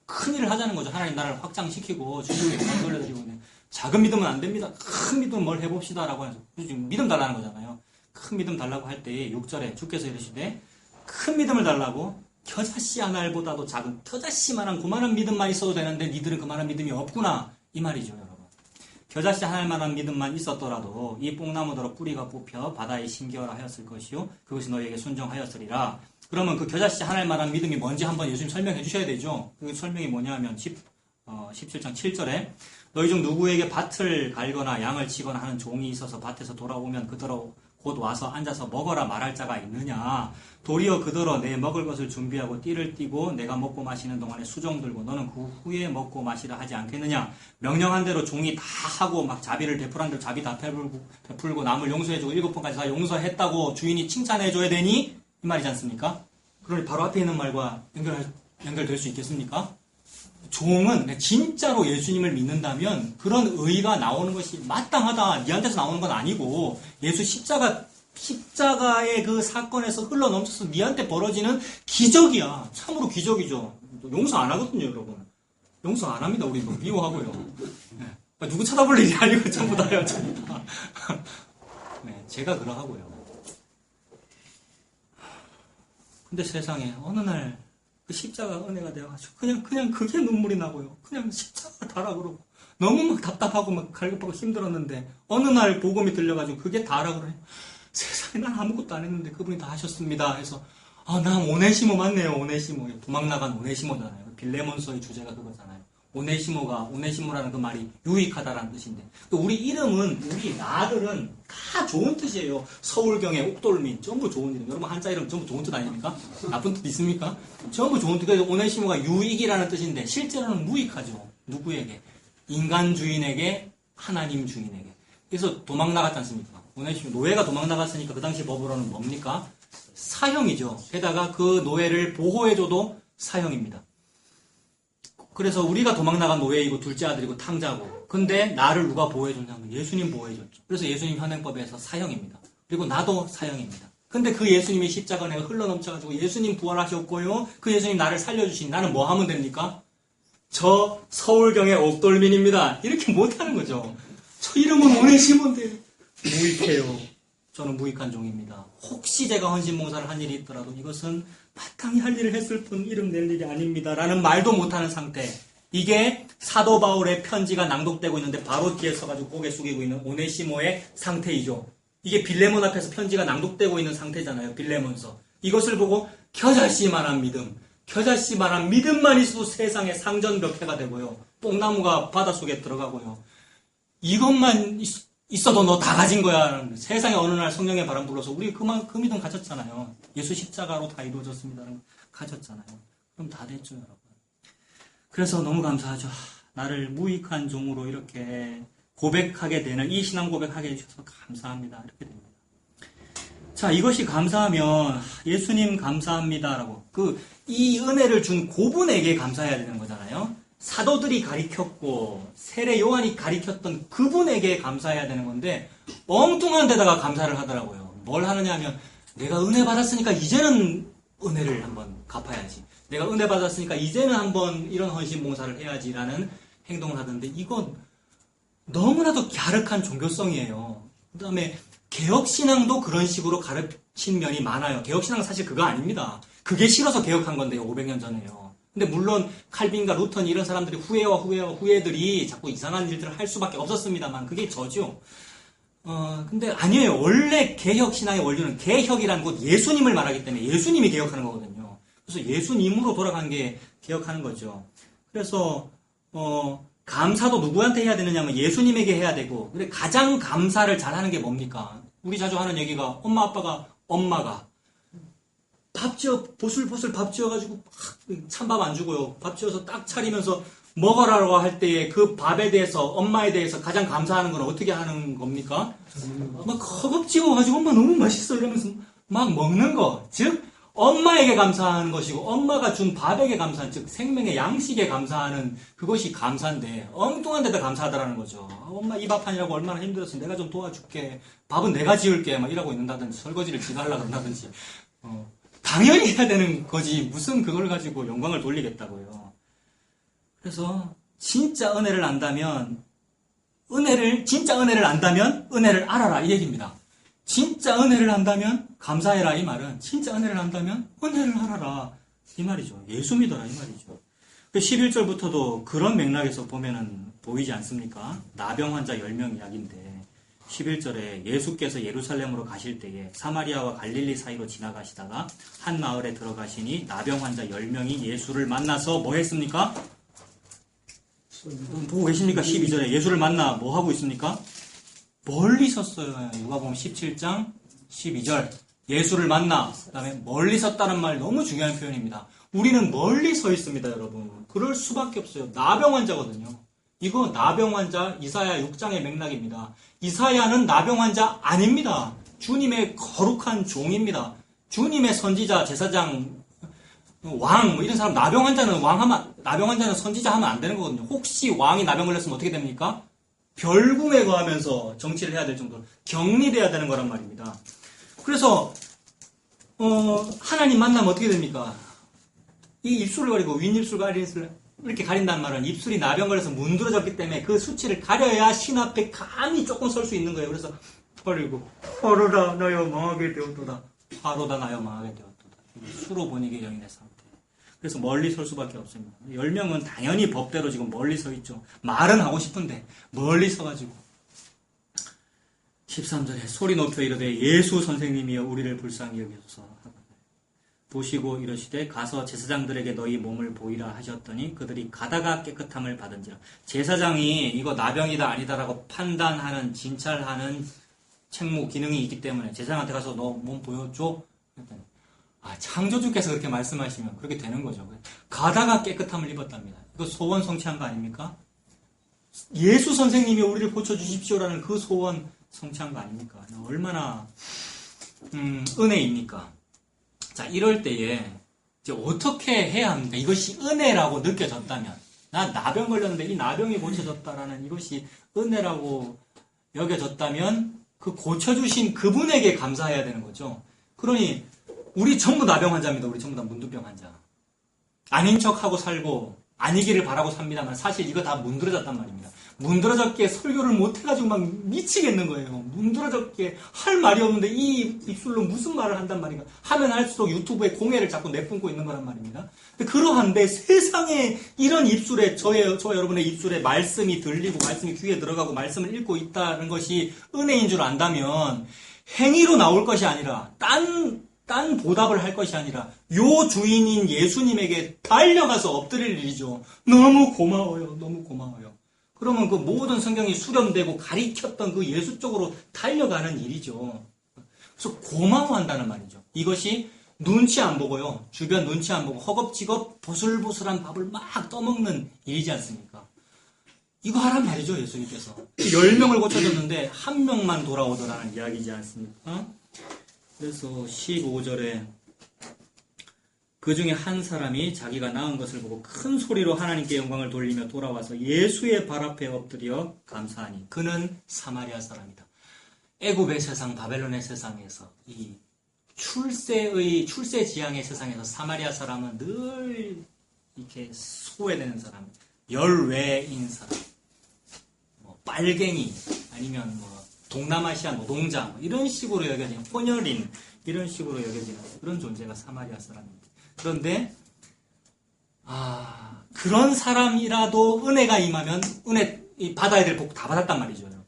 큰 일을 하자는 거죠. 하나님 나라를 확장시키고 주님께 영광 돌려드리고. 작은 믿음은 안 됩니다. 큰 믿음 뭘 해봅시다라고 해서 지금 믿음 달라는 거잖아요. 큰 믿음 달라고 할 때에 6절에 주께서 이르시되 큰 믿음을 달라고 겨자씨 한 알보다도 작은 겨자씨만한 그만한 믿음만 있어도 되는데 니들은 그만한 믿음이 없구나 이 말이죠, 여러분. 겨자씨 한 알만한 믿음만 있었더라도 이 뽕나무더러 뿌리가 뽑혀 바다에 심기어라 하였을 것이요 그것이 너희에게 순종하였으리라. 그러면 그 겨자씨 한 알만한 믿음이 뭔지 한번 예수님 설명해 주셔야 되죠. 그 설명이 뭐냐 하면 17장 7절에 너희 중 누구에게 밭을 갈거나 양을 치거나 하는 종이 있어서 밭에서 돌아오면 그더러 곧 와서 앉아서 먹어라 말할 자가 있느냐. 도리어 그더러 내 먹을 것을 준비하고 띠를 띠고 내가 먹고 마시는 동안에 수종 들고 너는 그 후에 먹고 마시라 하지 않겠느냐. 명령한 대로 종이 다 하고 막 자비를 베풀한 대로 자비 다 베풀고 남을 용서해주고 7번까지 다 용서했다고 주인이 칭찬해줘야 되니 이 말이지 않습니까? 그러니 바로 앞에 있는 말과 연결될 수 있겠습니까? 종은 진짜로 예수님을 믿는다면 그런 의의가 나오는 것이 마땅하다. 니한테서 나오는 건 아니고 예수 십자가의 그 사건에서 흘러넘쳐서 니한테 벌어지는 기적이야. 참으로 기적이죠. 용서 안 하거든요, 여러분. 용서 안 합니다. 우리 미워하고요. 네. 누구 쳐다볼 일이 아니고 전부 다요. 네, 제가 그러하고요. 근데 세상에 어느 날 그 십자가 은혜가 되어가지고 그냥 그게 눈물이 나고요. 그냥 십자가 다라 그러고 너무 막 답답하고 막 갈급하고 힘들었는데 어느 날 복음이 들려가지고 그게 다라 그래요. 세상에 난 아무것도 안 했는데 그분이 다 하셨습니다. 해서 나 오네시모 맞네요. 오네시모. 도망 나간 오네시모잖아요. 빌레몬서의 주제가 그거잖아요. 오네시모라는 그 말이 유익하다라는 뜻인데 우리 이름은 우리 나들은 다 좋은 뜻이에요. 서울경의 옥돌민 전부 좋은 이름. 여러분 한자 이름 전부 좋은 뜻 아닙니까? 나쁜 뜻 있습니까? 전부 좋은 뜻. 그래서 오네시모가 유익이라는 뜻인데 실제로는 무익하죠. 누구에게? 인간 주인에게, 하나님 주인에게. 그래서 도망 나갔지 않습니까? 오네시모 노예가 도망 나갔으니까 그 당시 법으로는 뭡니까? 사형이죠. 게다가 그 노예를 보호해줘도 사형입니다. 그래서 우리가 도망 나간 노예이고 둘째 아들이고 탕자고. 근데 나를 누가 보호해줬냐면 예수님 보호해줬죠. 그래서 예수님 현행법에서 사형입니다. 그리고 나도 사형입니다. 근데 그 예수님이 십자가 내가 흘러넘쳐가지고 예수님 부활하셨고요. 그 예수님 나를 살려주신 나는 뭐 하면 됩니까? 저 서울경의 옥돌민입니다. 이렇게 못하는 거죠. 저 이름은 오네시모인데 무익해요. 저는 무익한 종입니다. 혹시 제가 헌신봉사를 한 일이 있더라도 이것은 마땅히 할 일을 했을 뿐 이름 낼 일이 아닙니다. 라는 말도 못하는 상태. 이게 사도 바울의 편지가 낭독되고 있는데 바로 뒤에 서가지고 고개 숙이고 있는 오네시모의 상태이죠. 이게 빌레몬 앞에서 편지가 낭독되고 있는 상태잖아요. 빌레몬서. 이것을 보고 겨자씨만한 믿음, 겨자씨만한 믿음만 있어도 세상에 상전벽해가 되고요. 뽕나무가 바닷속에 들어가고요. 이것만 있어도 너 다 가진 거야. 세상에 어느 날 성령의 바람 불어서 우리 그 믿음 가졌잖아요. 예수 십자가로 다 이루어졌습니다. 가졌잖아요. 그럼 다 됐죠, 여러분. 그래서 너무 감사하죠. 나를 무익한 종으로 이렇게 고백하게 되는 이 신앙 고백하게 해주셔서 감사합니다. 이렇게 됩니다. 자, 이것이 감사하면 예수님 감사합니다라고 이 은혜를 준 그분에게 감사해야 되는 거잖아요. 사도들이 가리켰고 세례 요한이 가리켰던 그분에게 감사해야 되는 건데 엉뚱한 데다가 감사를 하더라고요. 뭘 하느냐 하면 내가 은혜 받았으니까 이제는 은혜를 한번 갚아야지. 내가 은혜 받았으니까 이제는 한번 이런 헌신봉사를 해야지라는 행동을 하던데 이건 너무나도 갸륵한 종교성이에요. 그 다음에 개혁신앙도 그런 식으로 가르친 면이 많아요. 개혁신앙은 사실 그거 아닙니다. 그게 싫어서 개혁한 건데요. 500년 전에요. 근데 물론 칼빈과 루턴 이런 사람들이 후예들이 자꾸 이상한 일들을 할 수밖에 없었습니다만 그게 저죠. 근데 아니에요. 원래 개혁 신앙의 원리는 개혁이라는 곧 예수님을 말하기 때문에 예수님이 개혁하는 거거든요. 그래서 예수님으로 돌아간 게 개혁하는 거죠. 그래서 감사도 누구한테 해야 되느냐면 예수님에게 해야 되고, 그래 가장 감사를 잘하는 게 뭡니까? 우리 자주 하는 얘기가 엄마가 밥 지어 보슬보슬 밥 지어가지고 찬밥 안 주고요. 밥 지어서 딱 차리면서 먹어라고 할 때에 그 밥에 대해서 엄마에 대해서 가장 감사하는 건 어떻게 하는 겁니까? 막 허겁지겁가지고 엄마 너무 맛있어 이러면서 막 먹는 거, 즉 엄마에게 감사하는 것이고 엄마가 준 밥에게 감사하는, 즉 생명의 양식에 감사하는 그것이 감사인데 엉뚱한 데다 감사하다라는 거죠. 엄마 이 밥 하느라고 얼마나 힘들었어. 내가 좀 도와줄게. 밥은 내가 지을게. 막 이러고 있는다든지 설거지를 지가 하려고 한다든지 당연히 해야 되는 거지. 무슨 그걸 가지고 영광을 돌리겠다고요. 그래서 진짜 은혜를 안다면 은혜를 알아라 이 얘기입니다. 진짜 은혜를 안다면 감사해라 이 말은 진짜 은혜를 안다면 은혜를 알아라 이 말이죠. 예수 믿어라 이 말이죠. 11절부터도 그런 맥락에서 보면은 보이지 않습니까? 나병 환자 10명 이야기인데 11절에 예수께서 예루살렘으로 가실 때에 사마리아와 갈릴리 사이로 지나가시다가 한 마을에 들어가시니 나병 환자 10명이 예수를 만나서 뭐 했습니까? 보고 계십니까? 12절에 예수를 만나 뭐 하고 있습니까? 멀리 섰어요. 누가복음 17장 12절 예수를 만나, 그 다음에 멀리 섰다는 말 너무 중요한 표현입니다. 우리는 멀리 서 있습니다, 여러분. 그럴 수밖에 없어요. 나병 환자거든요. 이거 나병 환자 이사야 6장의 맥락입니다. 이사야는 나병 환자 아닙니다. 주님의 거룩한 종입니다. 주님의 선지자, 제사장, 왕, 뭐 이런 사람 나병 환자는 선지자 하면 안 되는 거거든요. 혹시 왕이 나병 걸렸으면 어떻게 됩니까? 별궁에 거하면서 정치를 해야 될 정도로 격리돼야 되는 거란 말입니다. 그래서 하나님 만나면 어떻게 됩니까? 이 입술을 가리고 윗입술과 아랫입술을 이렇게 가린다는 말은 입술이 나병 걸려서 문드러졌기 때문에 그 수치를 가려야 신 앞에 감히 조금 설 수 있는 거예요. 그래서 화로다 나여 망하게 되었도다. 화로다 나여 망하게 되었도다. 수로 보니게 여인의 상태. 그래서 멀리 설 수밖에 없습니다. 10명은 당연히 법대로 지금 멀리 서 있죠. 말은 하고 싶은데 멀리 서가지고 13절에 소리 높여 이르되 예수 선생님이여 우리를 불쌍히 여기소서 보시고 이르시되 가서 제사장들에게 너희 몸을 보이라 하셨더니 그들이 가다가 깨끗함을 받은지라. 제사장이 이거 나병이다 아니다라고 판단하는 진찰하는 책무 기능이 있기 때문에 제사장한테 가서 너 몸 보여줘? 그랬더니 창조주께서 그렇게 말씀하시면 그렇게 되는 거죠. 가다가 깨끗함을 입었답니다. 이거 소원 성취한 거 아닙니까? 예수 선생님이 우리를 고쳐주십시오라는 그 소원 성취한 거 아닙니까? 얼마나 은혜입니까? 자, 이럴 때에 이제 어떻게 해야 합니까? 이것이 은혜라고 느껴졌다면, 나 나병 걸렸는데 이 나병이 고쳐졌다라는 이것이 은혜라고 여겨졌다면 그 고쳐주신 그분에게 감사해야 되는 거죠. 그러니 우리 전부 나병 환자입니다. 우리 전부 다 문두병 환자. 아닌 척하고 살고 아니기를 바라고 삽니다만 사실 이거 다 문드러졌단 말입니다. 문드러졌기에 설교를 못해가지고 막 미치겠는 거예요. 문드러졌기에 할 말이 없는데 이 입술로 무슨 말을 한단 말인가. 하면 할수록 유튜브에 공해를 자꾸 내뿜고 있는 거란 말입니다. 근데 그러한데 세상에 이런 입술에 저와 여러분의 입술에 말씀이 들리고 말씀이 귀에 들어가고 말씀을 읽고 있다는 것이 은혜인 줄 안다면 행위로 나올 것이 아니라 딴 보답을 할 것이 아니라 요 주인인 예수님에게 달려가서 엎드릴 일이죠. 너무 고마워요. 너무 고마워요. 그러면 그 모든 성경이 수렴되고 가리켰던 그 예수 쪽으로 달려가는 일이죠. 그래서 고마워한다는 말이죠. 이것이 눈치 안 보고요. 주변 눈치 안 보고 허겁지겁 보슬보슬한 밥을 막 떠먹는 일이지 않습니까? 이거 하란 말이죠. 예수님께서. 10명을 고쳐줬는데 1명만 돌아오더라는 이야기지 않습니까? 그래서 15절에 그 중에 한 사람이 자기가 낳은 것을 보고 큰 소리로 하나님께 영광을 돌리며 돌아와서 예수의 발 앞에 엎드려 감사하니 그는 사마리아 사람이다. 애굽의 세상, 바벨론의 세상에서 이 출세지향의 세상에서 사마리아 사람은 늘 이렇게 소외되는 사람, 열외인 사람, 빨갱이 아니면 동남아시아 노동자 이런 식으로 여겨지는 혼혈인 이런 식으로 여겨지는 그런 존재가 사마리아 사람입니다. 그런데 그런 사람이라도 은혜가 임하면 받아야 될 복 다 받았단 말이죠, 여러분.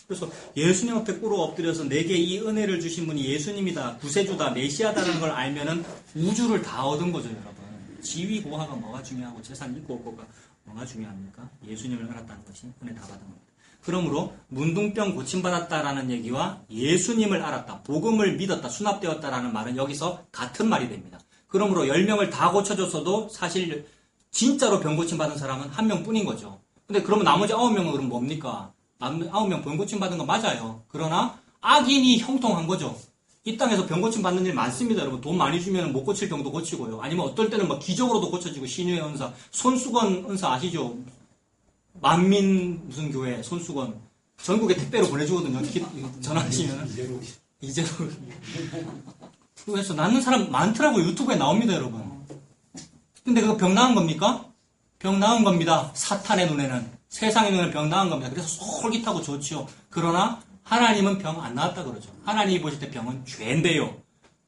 그래서 예수님 앞에 꿇어 엎드려서 내게 이 은혜를 주신 분이 예수님이다, 구세주다, 메시아다라는 걸 알면은 우주를 다 얻은 거죠, 여러분. 지위 고하가 뭐가 중요하고 재산 있고 없고가 뭐가 중요합니까? 예수님을 알았다는 것이 은혜 다 받은 겁니다. 그러므로 문둥병 고침받았다라는 얘기와 예수님을 알았다, 복음을 믿었다, 수납되었다라는 말은 여기서 같은 말이 됩니다. 그러므로 10명을 다 고쳐줬어도 사실 진짜로 병 고침받은 사람은 한 명뿐인 거죠. 근데 그러면 나머지 9명은 그럼 뭡니까? 9명 병 고침받은 거 맞아요. 그러나 악인이 형통한 거죠. 이 땅에서 병 고침 받는 일 많습니다, 여러분. 돈 많이 주면 못 고칠 병도 고치고요. 아니면 어떨 때는 막 기적으로도 고쳐지고, 신유의 은사, 손수건 은사 아시죠? 만민 무슨 교회 손수건 전국에 택배로 보내주거든요. 전화하시면 이제로. 그래서 낳는 사람 많더라고요. 유튜브에 나옵니다, 여러분. 근데 그거 병 나은 겁니까? 병 나은 겁니다. 사탄의 눈에는, 세상의 눈에는 병 나은 겁니다. 그래서 솔깃하고 좋지요. 그러나 하나님은 병 안 나았다 그러죠. 하나님이 보실 때 병은 죄인데요.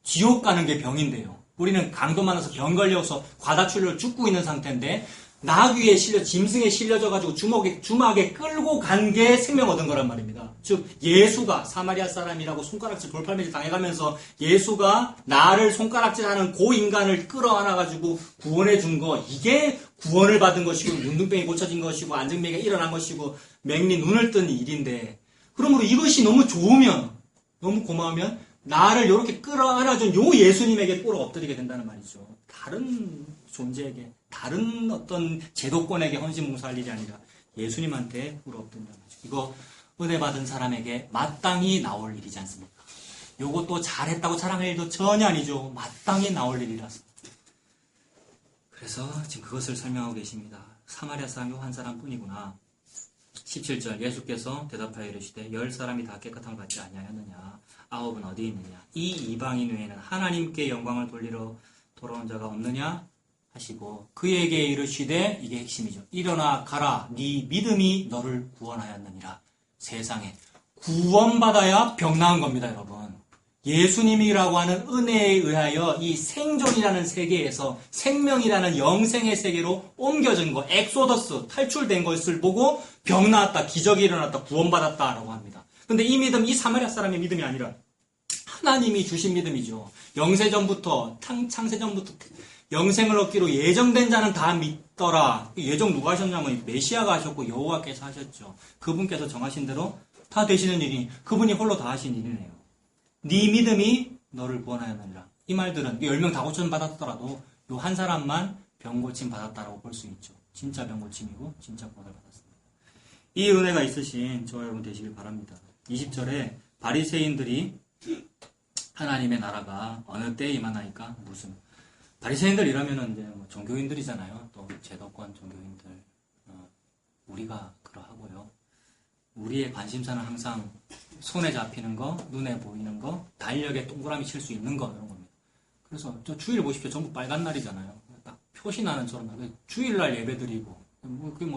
지옥 가는 게 병인데요. 우리는 강도 많아서 병 걸려서 과다출혈로 죽고 있는 상태인데, 나귀에 실려, 짐승에 실려져가지고 주막에 끌고 간 게 생명 얻은 거란 말입니다. 즉, 예수가 사마리아 사람이라고 손가락질 돌팔매질 당해가면서 예수가 나를 손가락질하는 그 인간을 끌어안아가지고 구원해 준 거, 이게 구원을 받은 것이고, 문둥병이 고쳐진 것이고, 안정매가 일어난 것이고, 맹리 눈을 뜬 일인데, 그러므로 이것이 너무 좋으면, 너무 고마우면, 나를 이렇게 끌어안아준 요 예수님에게 꿇어 엎드리게 된다는 말이죠. 다른 존재에게, 다른 어떤 제도권에게 헌신봉사할 일이 아니라 예수님한테 꿇어 엎드린다는 거죠. 이거 은혜 받은 사람에게 마땅히 나올 일이지 않습니까? 요것도 잘했다고 자랑할 일도 전혀 아니죠. 마땅히 나올 일이라서. 그래서 지금 그것을 설명하고 계십니다. 사마리아 사람이 한 사람뿐이구나. 17절 예수께서 대답하여 이르시되 10사람이 다 깨끗함을 받지 아니하였느냐? 9은 어디 있느냐? 이 이방인 외에는 하나님께 영광을 돌리러 돌아온 자가 없느냐? 하시고 그에게 이르시되, 이게 핵심이죠. 일어나 가라, 네 믿음이 너를 구원하였느니라. 세상에 구원받아야 병 나은 겁니다, 여러분. 예수님이라고 하는 은혜에 의하여 이 생존이라는 세계에서 생명이라는 영생의 세계로 옮겨진 거, 엑소더스, 탈출된 것을 보고 병 나았다, 기적이 일어났다, 구원받았다라고 합니다. 근데 이 믿음, 이 사마리아 사람의 믿음이 아니라 하나님이 주신 믿음이죠. 영세전부터, 창세전부터 영생을 얻기로 예정된 자는 다 믿더라. 예정 누가 하셨냐면 메시아가 하셨고 여호와께서 하셨죠. 그분께서 정하신 대로 다 되시는 일이, 그분이 홀로 다 하신 일이네요. 네 믿음이 너를 구원하였느니라. 이 말들은 10명 다 고침 받았더라도 요 한 사람만 병 고침 받았다라고 볼 수 있죠. 진짜 병 고침이고 진짜 구원을 받았습니다. 이 은혜가 있으신 저와 여러분 되시길 바랍니다. 20절에 바리새인들이 하나님의 나라가 어느 때에 임하나이까? 무슨 바리새인들 이러면은 이제 뭐 종교인들이잖아요. 또 제도권 종교인들. 우리가 그러하고요. 우리의 관심사는 항상 손에 잡히는 거, 눈에 보이는 거, 달력에 동그라미 칠 수 있는 거, 이런 겁니다. 그래서 저 주일 보십시오. 전부 빨간 날이잖아요. 딱 표시나는 처럼 주일날 예배드리고, 그게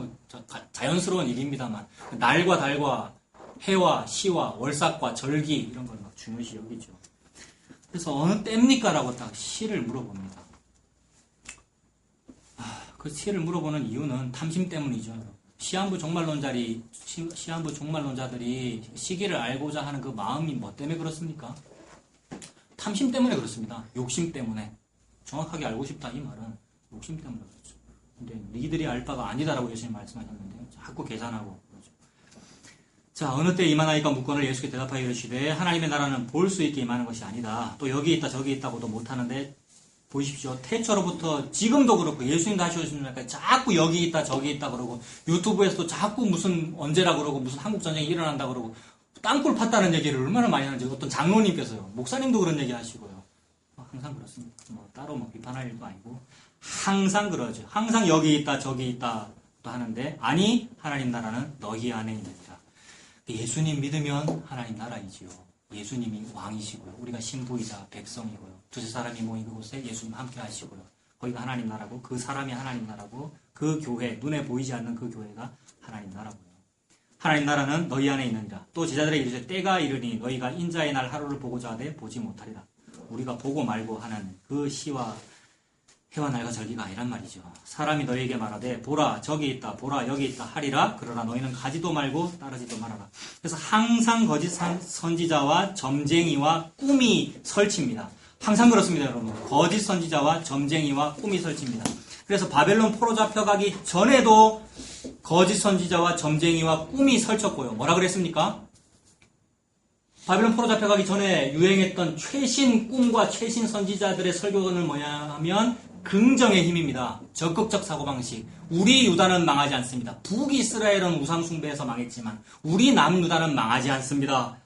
자연스러운 일입니다만, 날과 달과 해와 시와 월삭과 절기, 이런 걸 막 중요시 여기죠. 그래서 어느 때입니까라고 딱 시를 물어봅니다. 그 시를 물어보는 이유는 탐심 때문이죠. 시한부 종말론자들이 시기를 알고자 하는 그 마음이 뭐 때문에 그렇습니까? 탐심 때문에 그렇습니다. 욕심 때문에. 정확하게 알고 싶다, 이 말은 욕심 때문에 그렇죠. 근데 니들이 알 바가 아니다라고 예수님 말씀하셨는데요. 자꾸 계산하고 그러죠. 자, 어느 때 임하나이까 묻거늘 예수께 대답하여 이르시되 하나님의 나라는 볼 수 있게 임하는 것이 아니다. 또 여기 있다 저기 있다고도 못하는데 보십시오. 태초로부터 지금도 그렇고 예수님도 하시오시니까 자꾸 여기 있다 저기 있다 그러고 유튜브에서도 자꾸 무슨 언제라 그러고 무슨 한국전쟁이 일어난다 그러고 땅굴 팠다는 얘기를 얼마나 많이 하는지 어떤 장로님께서요. 목사님도 그런 얘기 하시고요. 항상 그렇습니다. 따로 비판할 일도 아니고 항상 그러죠. 항상 여기 있다 저기 있다 또 하는데 아니 하나님 나라는 너희 안에 있느니라. 예수님 믿으면 하나님 나라이지요. 예수님이 왕이시고요. 우리가 신부이자 백성이고요. 두세 사람이 모인 그곳에 예수님 함께 하시고요. 거기가 하나님 나라고 그 사람이 하나님 나라고 그 교회, 눈에 보이지 않는 그 교회가 하나님 나라고요. 하나님 나라는 너희 안에 있느니라. 또 제자들에게 이르시되 때가 이르니 너희가 인자의 날 하루를 보고자 하되 보지 못하리라. 우리가 보고 말고 하는 그 시와 해와 날과 절기가 아니란 말이죠. 사람이 너희에게 말하되 보라 저기 있다 보라 여기 있다 하리라. 그러나 너희는 가지도 말고 따르지도 말아라. 그래서 항상 거짓 선지자와 점쟁이와 꿈이 설치입니다. 항상 그렇습니다, 여러분. 거짓 선지자와 점쟁이와 꿈이 설치입니다. 그래서 바벨론 포로 잡혀가기 전에도 거짓 선지자와 점쟁이와 꿈이 설쳤고요. 뭐라 그랬습니까? 바벨론 포로 잡혀가기 전에 유행했던 최신 꿈과 최신 선지자들의 설교는 뭐냐 하면 긍정의 힘입니다. 적극적 사고방식. 우리 유다는 망하지 않습니다. 북이스라엘은 우상숭배에서 망했지만 우리 남유다는 망하지 않습니다.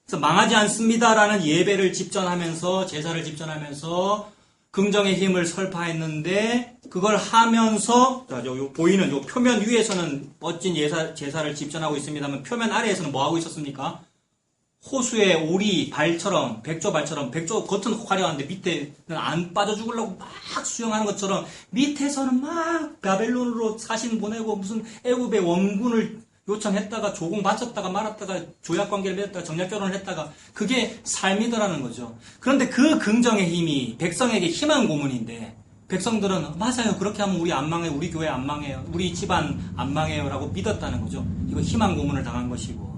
그래서 망하지 않습니다라는 예배를 집전하면서 제사를 집전하면서 긍정의 힘을 설파했는데 그걸 하면서 자, 요 보이는 요 표면 위에서는 멋진 제사를 집전하고 있습니다만 표면 아래에서는 뭐 하고 있었습니까? 호수의 오리 발처럼 백조 발처럼 백조 겉은 화려한데 밑에는 안 빠져 죽으려고 막 수영하는 것처럼 밑에서는 막 바벨론으로 사신 보내고 무슨 애굽의 원군을 요청했다가 조공 바쳤다가 말았다가 조약 관계를 맺었다가 정략 결혼을 했다가 그게 삶이더라는 거죠. 그런데 그 긍정의 힘이 백성에게 희망 고문인데 백성들은 맞아요. 그렇게 하면 우리 안 망해요. 우리 교회 안 망해요. 우리 집안 안 망해요. 라고 믿었다는 거죠. 이거 희망 고문을 당한 것이고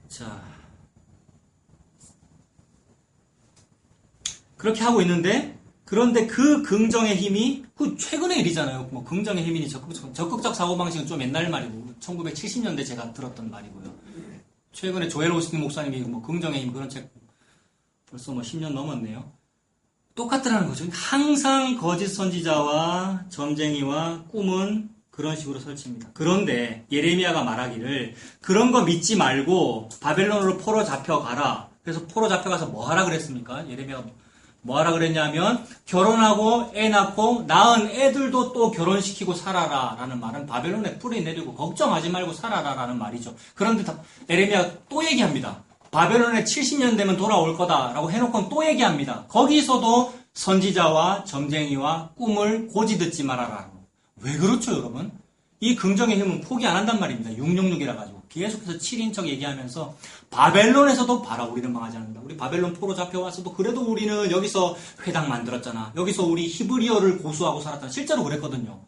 자, 그렇게 하고 있는데, 그런데 그 긍정의 힘이, 그 최근의 일이잖아요. 뭐, 긍정의 힘이니 적극적 사고방식은 좀 옛날 말이고, 1970년대 제가 들었던 말이고요. 최근에 조엘 오스틴 목사님이 뭐, 긍정의 힘 그런 책, 벌써 뭐 10년 넘었네요. 똑같더라는 거죠. 항상 거짓 선지자와 점쟁이와 꿈은 그런 식으로 설치입니다. 그런데 예레미야가 말하기를 그런 거 믿지 말고 바벨론으로 포로 잡혀가라. 그래서 포로 잡혀가서 뭐 하라 그랬습니까? 예레미야가 뭐 하라 그랬냐면 결혼하고 애 낳고 낳은 애들도 또 결혼시키고 살아라 라는 말은 바벨론에 뿌리 내리고 걱정하지 말고 살아라 라는 말이죠. 그런데 예레미야가 또 얘기합니다. 바벨론에 70년 되면 돌아올 거다 라고 해놓고는 또 얘기합니다. 거기서도 선지자와 점쟁이와 꿈을 고지 듣지 말아라. 왜 그렇죠, 여러분? 이 긍정의 힘은 포기 안 한단 말입니다. 666이라 가지고. 계속해서 7인척 얘기하면서 바벨론에서도 봐라, 우리는 망하지 않는다. 우리 바벨론 포로 잡혀와서도 그래도 우리는 여기서 회당 만들었잖아. 여기서 우리 히브리어를 고수하고 살았잖아. 실제로 그랬거든요.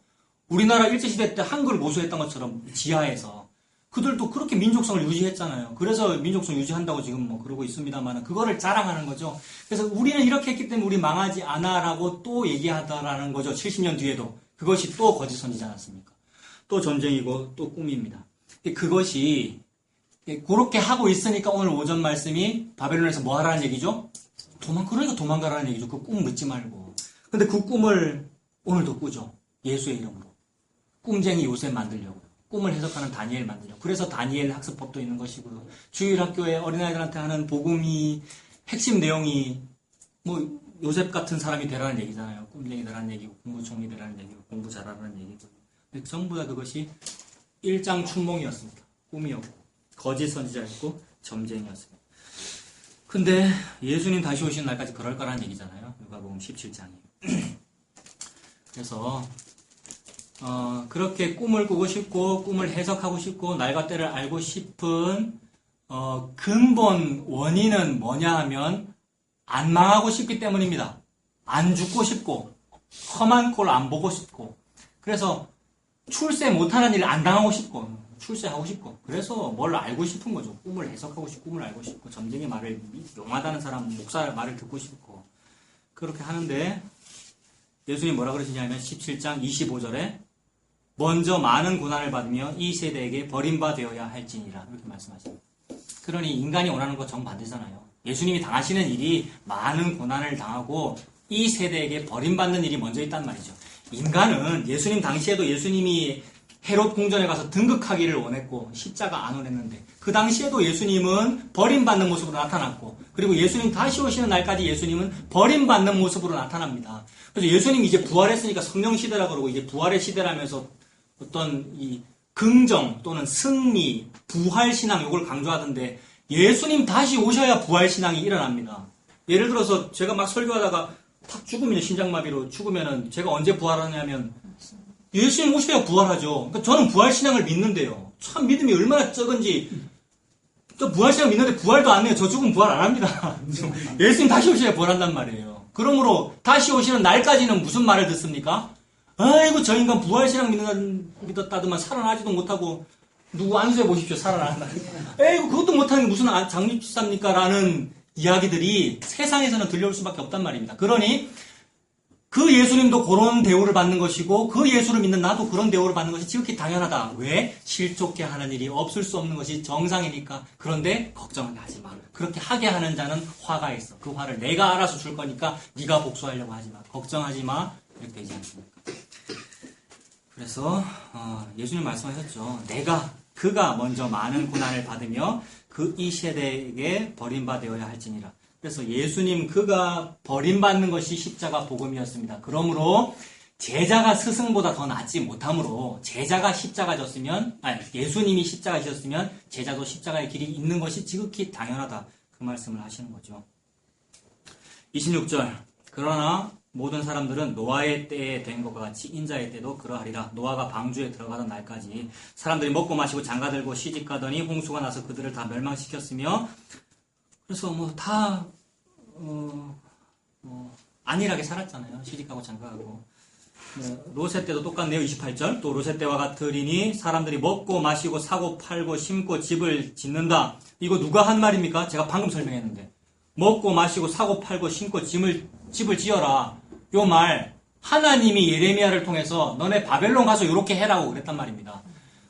우리나라 일제시대 때 한글 고수했던 것처럼 지하에서. 그들도 그렇게 민족성을 유지했잖아요. 그래서 민족성 유지한다고 지금 뭐 그러고 있습니다만 그거를 자랑하는 거죠. 그래서 우리는 이렇게 했기 때문에 우리 망하지 않아라고 또 얘기하더라는 거죠. 70년 뒤에도. 그것이 또 거짓 선지지 않았습니까? 또 전쟁이고 또 꿈입니다. 그것이 그렇게 하고 있으니까 오늘 오전 말씀이 바벨론에서 뭐 하라는 얘기죠? 그러니까 도망가라는 얘기죠. 그 꿈 믿지 말고. 근데 그 꿈을 오늘도 꾸죠. 예수의 이름으로. 꿈쟁이 요셉 만들려고. 꿈을 해석하는 다니엘 만들려고. 그래서 다니엘 학습법도 있는 것이고요. 주일학교에 어린아이들한테 하는 복음이 핵심 내용이 뭐 요셉 같은 사람이 되라는 얘기잖아요. 꿈쟁이 되라는 얘기고 공부총리 되라는 얘기고 공부 잘하라는 얘기고. 근데 전부 다 그것이 일장 춘몽이었습니다. 꿈이었고 거짓 선지자였고 점쟁이였습니다. 근데 예수님 다시 오시는 날까지 그럴 거라는 얘기잖아요. 누가복음 17장이. 그래서 그렇게 꿈을 꾸고 싶고 꿈을 해석하고 싶고 날과 때를 알고 싶은 근본 원인은 뭐냐 하면 안 망하고 싶기 때문입니다. 안 죽고 싶고 험한 꼴 안 보고 싶고 그래서 출세 못하는 일 안 당하고 싶고 출세하고 싶고 그래서 뭘 알고 싶은 거죠. 꿈을 해석하고 싶고 꿈을 알고 싶고 점쟁이 말을 용하다는 사람 목사 말을 듣고 싶고 그렇게 하는데 예수님이 뭐라 그러시냐면 17장 25절에 먼저 많은 고난을 받으며 이 세대에게 버림받아야 할지니라 이렇게 말씀하십니다. 그러니 인간이 원하는 것 정반대잖아요. 예수님이 당하시는 일이 많은 고난을 당하고 이 세대에게 버림받는 일이 먼저 있단 말이죠. 인간은 예수님 당시에도 예수님이 헤롯 궁전에 가서 등극하기를 원했고 십자가 안 원했는데 그 당시에도 예수님은 버림받는 모습으로 나타났고 그리고 예수님 다시 오시는 날까지 예수님은 버림받는 모습으로 나타납니다. 그래서 예수님이 이제 부활했으니까 성령 시대라 그러고 이제 부활의 시대라면서 어떤 이 긍정 또는 승리, 부활 신앙 이걸 강조하던데 예수님 다시 오셔야 부활 신앙이 일어납니다. 예를 들어서 제가 막 설교하다가 탁 죽으면 신장마비로 죽으면은 제가 언제 부활하냐면 예수님 오셔야 부활하죠. 그러니까 저는 부활 신앙을 믿는데요. 참 믿음이 얼마나 적은지 저 부활신앙 믿는데 부활도 안 해요. 저 죽으면 부활 안 합니다. 예수님 다시 오셔야 부활한단 말이에요. 그러므로 다시 오시는 날까지는 무슨 말을 듣습니까? 아이고 저 인간 부활신앙 믿었다더만 살아나지도 못하고 누구 안수해 보십시오. 살아난다. 에이구 그것도 못하는 게 무슨 장립집사입니까? 라는 이야기들이 세상에서는 들려올 수밖에 없단 말입니다. 그러니 그 예수님도 그런 대우를 받는 것이고 그 예수를 믿는 나도 그런 대우를 받는 것이 지극히 당연하다. 왜? 실족해 하는 일이 없을 수 없는 것이 정상이니까. 그런데 걱정하게 하지 마. 그렇게 하게 하는 자는 화가 있어. 그 화를 내가 알아서 줄 거니까 네가 복수하려고 하지 마. 걱정하지 마. 이렇게 되지 않습니까? 그래서 예수님 말씀하셨죠. 그가 먼저 많은 고난을 받으며 그 이 세대에게 버림받아야 할지니라. 그래서 예수님 그가 버림받는 것이 십자가 복음이었습니다. 그러므로 제자가 스승보다 더 낫지 못하므로 제자가 십자가 졌으면 예수님이 십자가 지셨으면 제자도 십자가의 길이 있는 것이 지극히 당연하다. 그 말씀을 하시는 거죠. 26절 그러나 모든 사람들은 노아의 때에 된 것과 같이 인자의 때도 그러하리라. 노아가 방주에 들어가던 날까지 사람들이 먹고 마시고 장가들고 시집가더니 홍수가 나서 그들을 다 멸망시켰으며 그래서 다 안일하게 살았잖아요. 시집가고 장가가고. 롯의 때도 똑같네요. 28절. 또 롯의 때와 같으리니 사람들이 먹고 마시고 사고 팔고 심고 집을 짓는다. 이거 누가 한 말입니까? 제가 방금 설명했는데. 먹고 마시고 사고 팔고 심고 집을 지어라. 요 말 하나님이 예레미야를 통해서 너네 바벨론 가서 이렇게 해라고 그랬단 말입니다.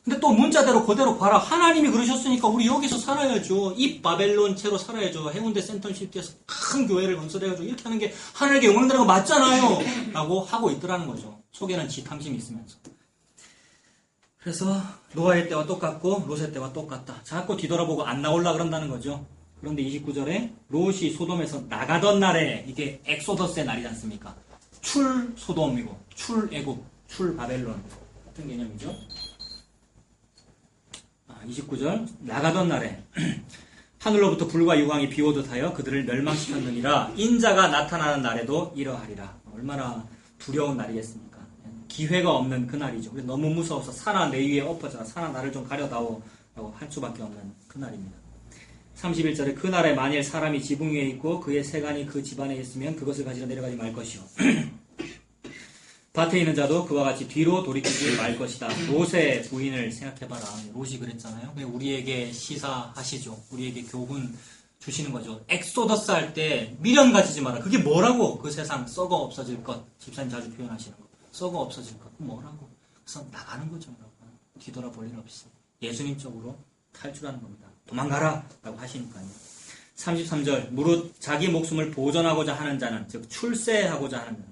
근데 또 문자대로 그대로 봐라. 하나님이 그러셨으니까 우리 여기서 살아야죠. 이 바벨론 채로 살아야죠. 해운대 센텀시티에서 큰 교회를 건설해가지고 이렇게 하는 게 하나님께 영광되는 거 맞잖아요. 라고 하고 있더라는 거죠. 속에는 지 탐심이 있으면서. 그래서 노아의 때와 똑같고 롯의 때와 똑같다. 자꾸 뒤돌아보고 안 나오려고 그런다는 거죠. 그런데 29절에 롯이 소돔에서 나가던 날에 이게 엑소더스의 날이지 않습니까? 출 소돔이고 출 애굽, 출 바벨론 같은 개념이죠. 29절 나가던 날에 하늘로부터 불과 유광이 비오듯 하여 그들을 멸망시켰느니라. 인자가 나타나는 날에도 이러하리라. 얼마나 두려운 날이겠습니까? 기회가 없는 그 날이죠. 너무 무서워서 사나 내 위에 엎어져라. 사나 나를 좀 가려다오 라고 할 수밖에 없는 그 날입니다. 31절에 그 날에 만일 사람이 지붕 위에 있고 그의 세간이 그 집안에 있으면 그것을 가지러 내려가지 말 것이요. 밭에 있는 자도 그와 같이 뒤로 돌이키지 말 것이다. 롯의 부인을 생각해봐라. 롯이 그랬잖아요. 우리에게 시사하시죠. 우리에게 교훈 주시는 거죠. 엑소더스 할 때 미련 가지지 마라. 그게 뭐라고? 그 세상 썩어 없어질 것. 집사님 자주 표현하시는 거. 썩어 없어질 것. 뭐라고? 그래서 나가는 거죠. 뒤돌아볼 일 없이. 예수님 쪽으로 탈출하는 겁니다. 도망가라! 라고 하시니까요. 33절 무릇 자기 목숨을 보존하고자 하는 자는 즉 출세하고자 하는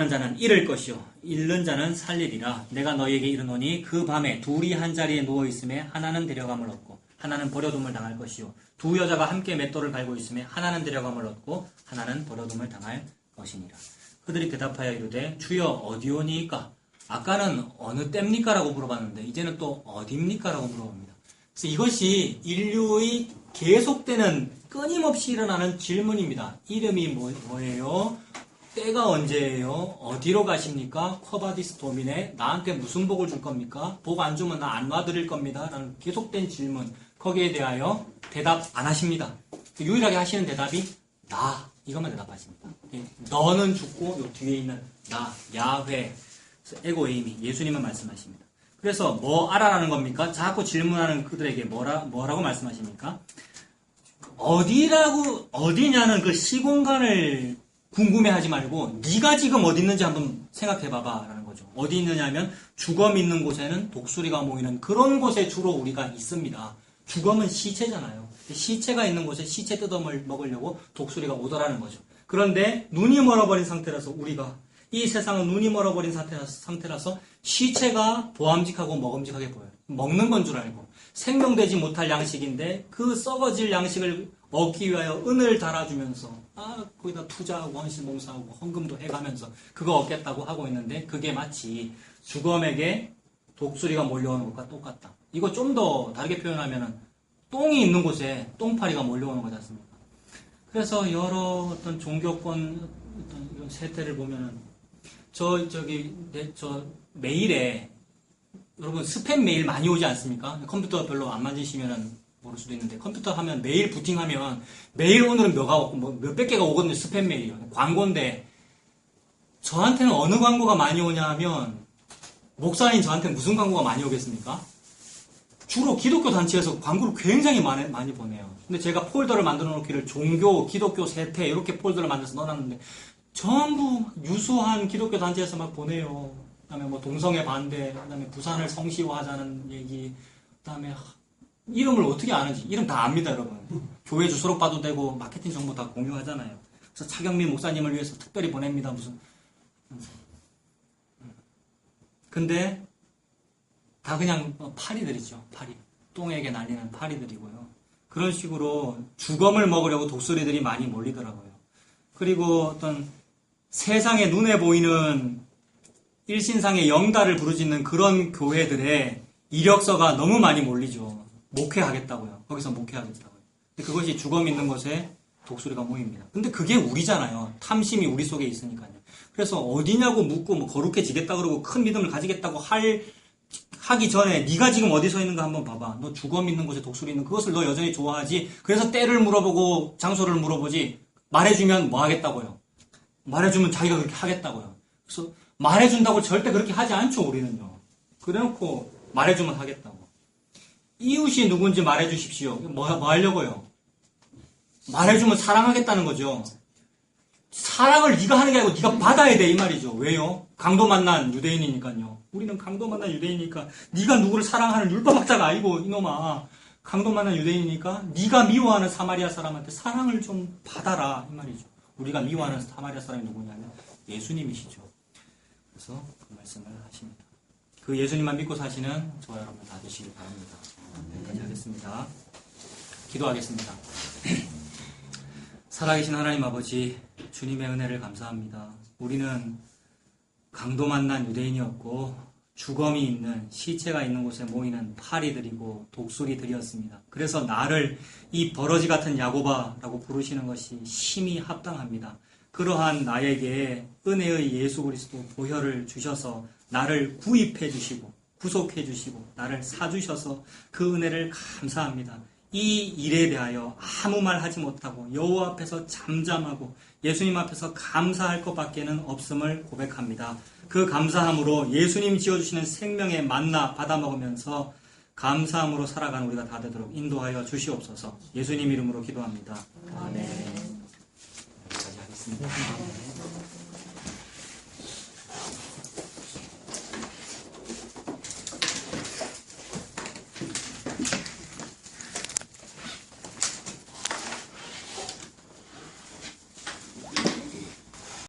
자는 잃을 것이요 잃는 자는 살리리라. 내가 너희에게 이르노니 그 밤에 둘이 한 자리에 누워있음에 하나는 데려감을 얻고 하나는 버려둠을 당할 것이요 두 여자가 함께 맷돌을 갈고 있음에 하나는 데려감을 얻고 하나는 버려둠을 당할 것이니라. 그들이 대답하여 이르되 주여 어디오니이까? 아까는 어느 때입니까? 라고 물어봤는데 이제는 또 어디입니까? 라고 물어봅니다. 그래서 이것이 인류의 계속되는 끊임없이 일어나는 질문입니다. 이름이 뭐예요? 때가 언제예요? 어디로 가십니까? 쿼바디스 도미네 나한테 무슨 복을 줄 겁니까? 복 안 주면 나 안 놔드릴 겁니다. 라는 계속된 질문 거기에 대하여 대답 안 하십니다. 유일하게 하시는 대답이 나 이것만 대답하십니다. 너는 죽고 요 뒤에 있는 나 야훼 에고에이미 예수님은 말씀하십니다. 그래서 뭐 알아라는 겁니까? 자꾸 질문하는 그들에게 뭐라고 말씀하십니까? 어디냐는 그 시공간을 궁금해하지 말고 네가 지금 어디 있는지 한번 생각해봐봐 라는 거죠. 어디 있느냐면 주검 있는 곳에는 독수리가 모이는 그런 곳에 주로 우리가 있습니다. 주검은 시체잖아요. 시체가 있는 곳에 시체 뜯어먹으려고 독수리가 오더라는 거죠. 그런데 눈이 멀어버린 상태라서 이 세상은 눈이 멀어버린 상태라서 시체가 보암직하고 먹음직하게 보여요. 먹는 건 줄 알고 생명되지 못할 양식인데 그 썩어질 양식을 얻기 위하여 은을 달아주면서 거기다 투자하고 헌신봉사하고 헌금도 해가면서 그거 얻겠다고 하고 있는데 그게 마치 주검에게 독수리가 몰려오는 것과 똑같다. 이거 좀 더 다르게 표현하면은 똥이 있는 곳에 똥파리가 몰려오는 거지 않습니까? 그래서 여러 어떤 종교권 어떤 이런 세태를 보면은 저 매일에 여러분 스팸 메일 많이 오지 않습니까? 컴퓨터 별로 안 만지시면 모를 수도 있는데 컴퓨터 하면 메일 부팅하면 메일 오늘은 몇백 개가 오거든요. 스팸 메일. 광고인데 저한테는 어느 광고가 많이 오냐 하면 목사님 저한테 무슨 광고가 많이 오겠습니까? 주로 기독교 단체에서 광고를 굉장히 많이 보내요. 근데 제가 폴더를 만들어 놓기를 종교, 기독교, 세태 이렇게 폴더를 만들어서 넣어놨는데 전부 유수한 기독교 단체에서 막 보내요. 그다음에 뭐 동성애 반대, 그다음에 부산을 성시화하자는 얘기, 그다음에 이름을 어떻게 아는지 이름 다 압니다, 여러분. 교회 주소록 봐도 되고 마케팅 정보 다 공유하잖아요. 그래서 차경민 목사님을 위해서 특별히 보냅니다. 무슨 근데 다 그냥 파리들이죠. 파리. 똥에게 날리는 파리들이고요. 그런 식으로 주검을 먹으려고 독수리들이 많이 몰리더라고요. 그리고 어떤 세상에 눈에 보이는 일신상의 영달을 부르짖는 그런 교회들의 이력서가 너무 많이 몰리죠. 목회하겠다고요. 거기서 목회하겠다고요. 근데 그것이 주검 있는 곳에 독수리가 모입니다. 근데 그게 우리잖아요. 탐심이 우리 속에 있으니까요. 그래서 어디냐고 묻고 뭐 거룩해지겠다 그러고 큰 믿음을 가지겠다고 하기 전에 네가 지금 어디 서 있는가 한번 봐봐. 너 주검 있는 곳에 독수리 있는 그것을 너 여전히 좋아하지. 그래서 때를 물어보고 장소를 물어보지. 말해주면 뭐 하겠다고요. 말해주면 자기가 그렇게 하겠다고요. 그래서 말해준다고 절대 그렇게 하지 않죠. 우리는요. 그래놓고 말해주면 하겠다고. 이웃이 누군지 말해주십시오. 뭐 하려고요? 말해주면 사랑하겠다는 거죠. 사랑을 네가 하는 게 아니고 네가 받아야 돼 이 말이죠. 왜요? 강도 만난 유대인이니까요. 우리는 강도 만난 유대인이니까 네가 누구를 사랑하는 율법학자가 아니고 이놈아. 강도 만난 유대인이니까 네가 미워하는 사마리아 사람한테 사랑을 좀 받아라 이 말이죠. 우리가 미워하는 사마리아 사람이 누구냐면 예수님이시죠. 그래서 그 말씀을 하십니다. 그 예수님만 믿고 사시는 저와 여러분 다 되시길 바랍니다. 여기까지 하겠습니다. 기도하겠습니다. 살아계신 하나님 아버지, 주님의 은혜를 감사합니다. 우리는 강도 만난 유대인이었고 주검이 있는 시체가 있는 곳에 모이는 파리들이고 독수리들이었습니다. 그래서 나를 이 버러지 같은 야고바라고 부르시는 것이 심히 합당합니다. 그러한 나에게 은혜의 예수 그리스도 보혈을 주셔서 나를 구입해 주시고 구속해 주시고 나를 사주셔서 그 은혜를 감사합니다. 이 일에 대하여 아무 말 하지 못하고 여호와 앞에서 잠잠하고 예수님 앞에서 감사할 것밖에는 없음을 고백합니다. 그 감사함으로 예수님 지어주시는 생명의 만나 받아먹으면서 감사함으로 살아가는 우리가 다 되도록 인도하여 주시옵소서. 예수님 이름으로 기도합니다. 아멘. 여기까지 하겠습니다.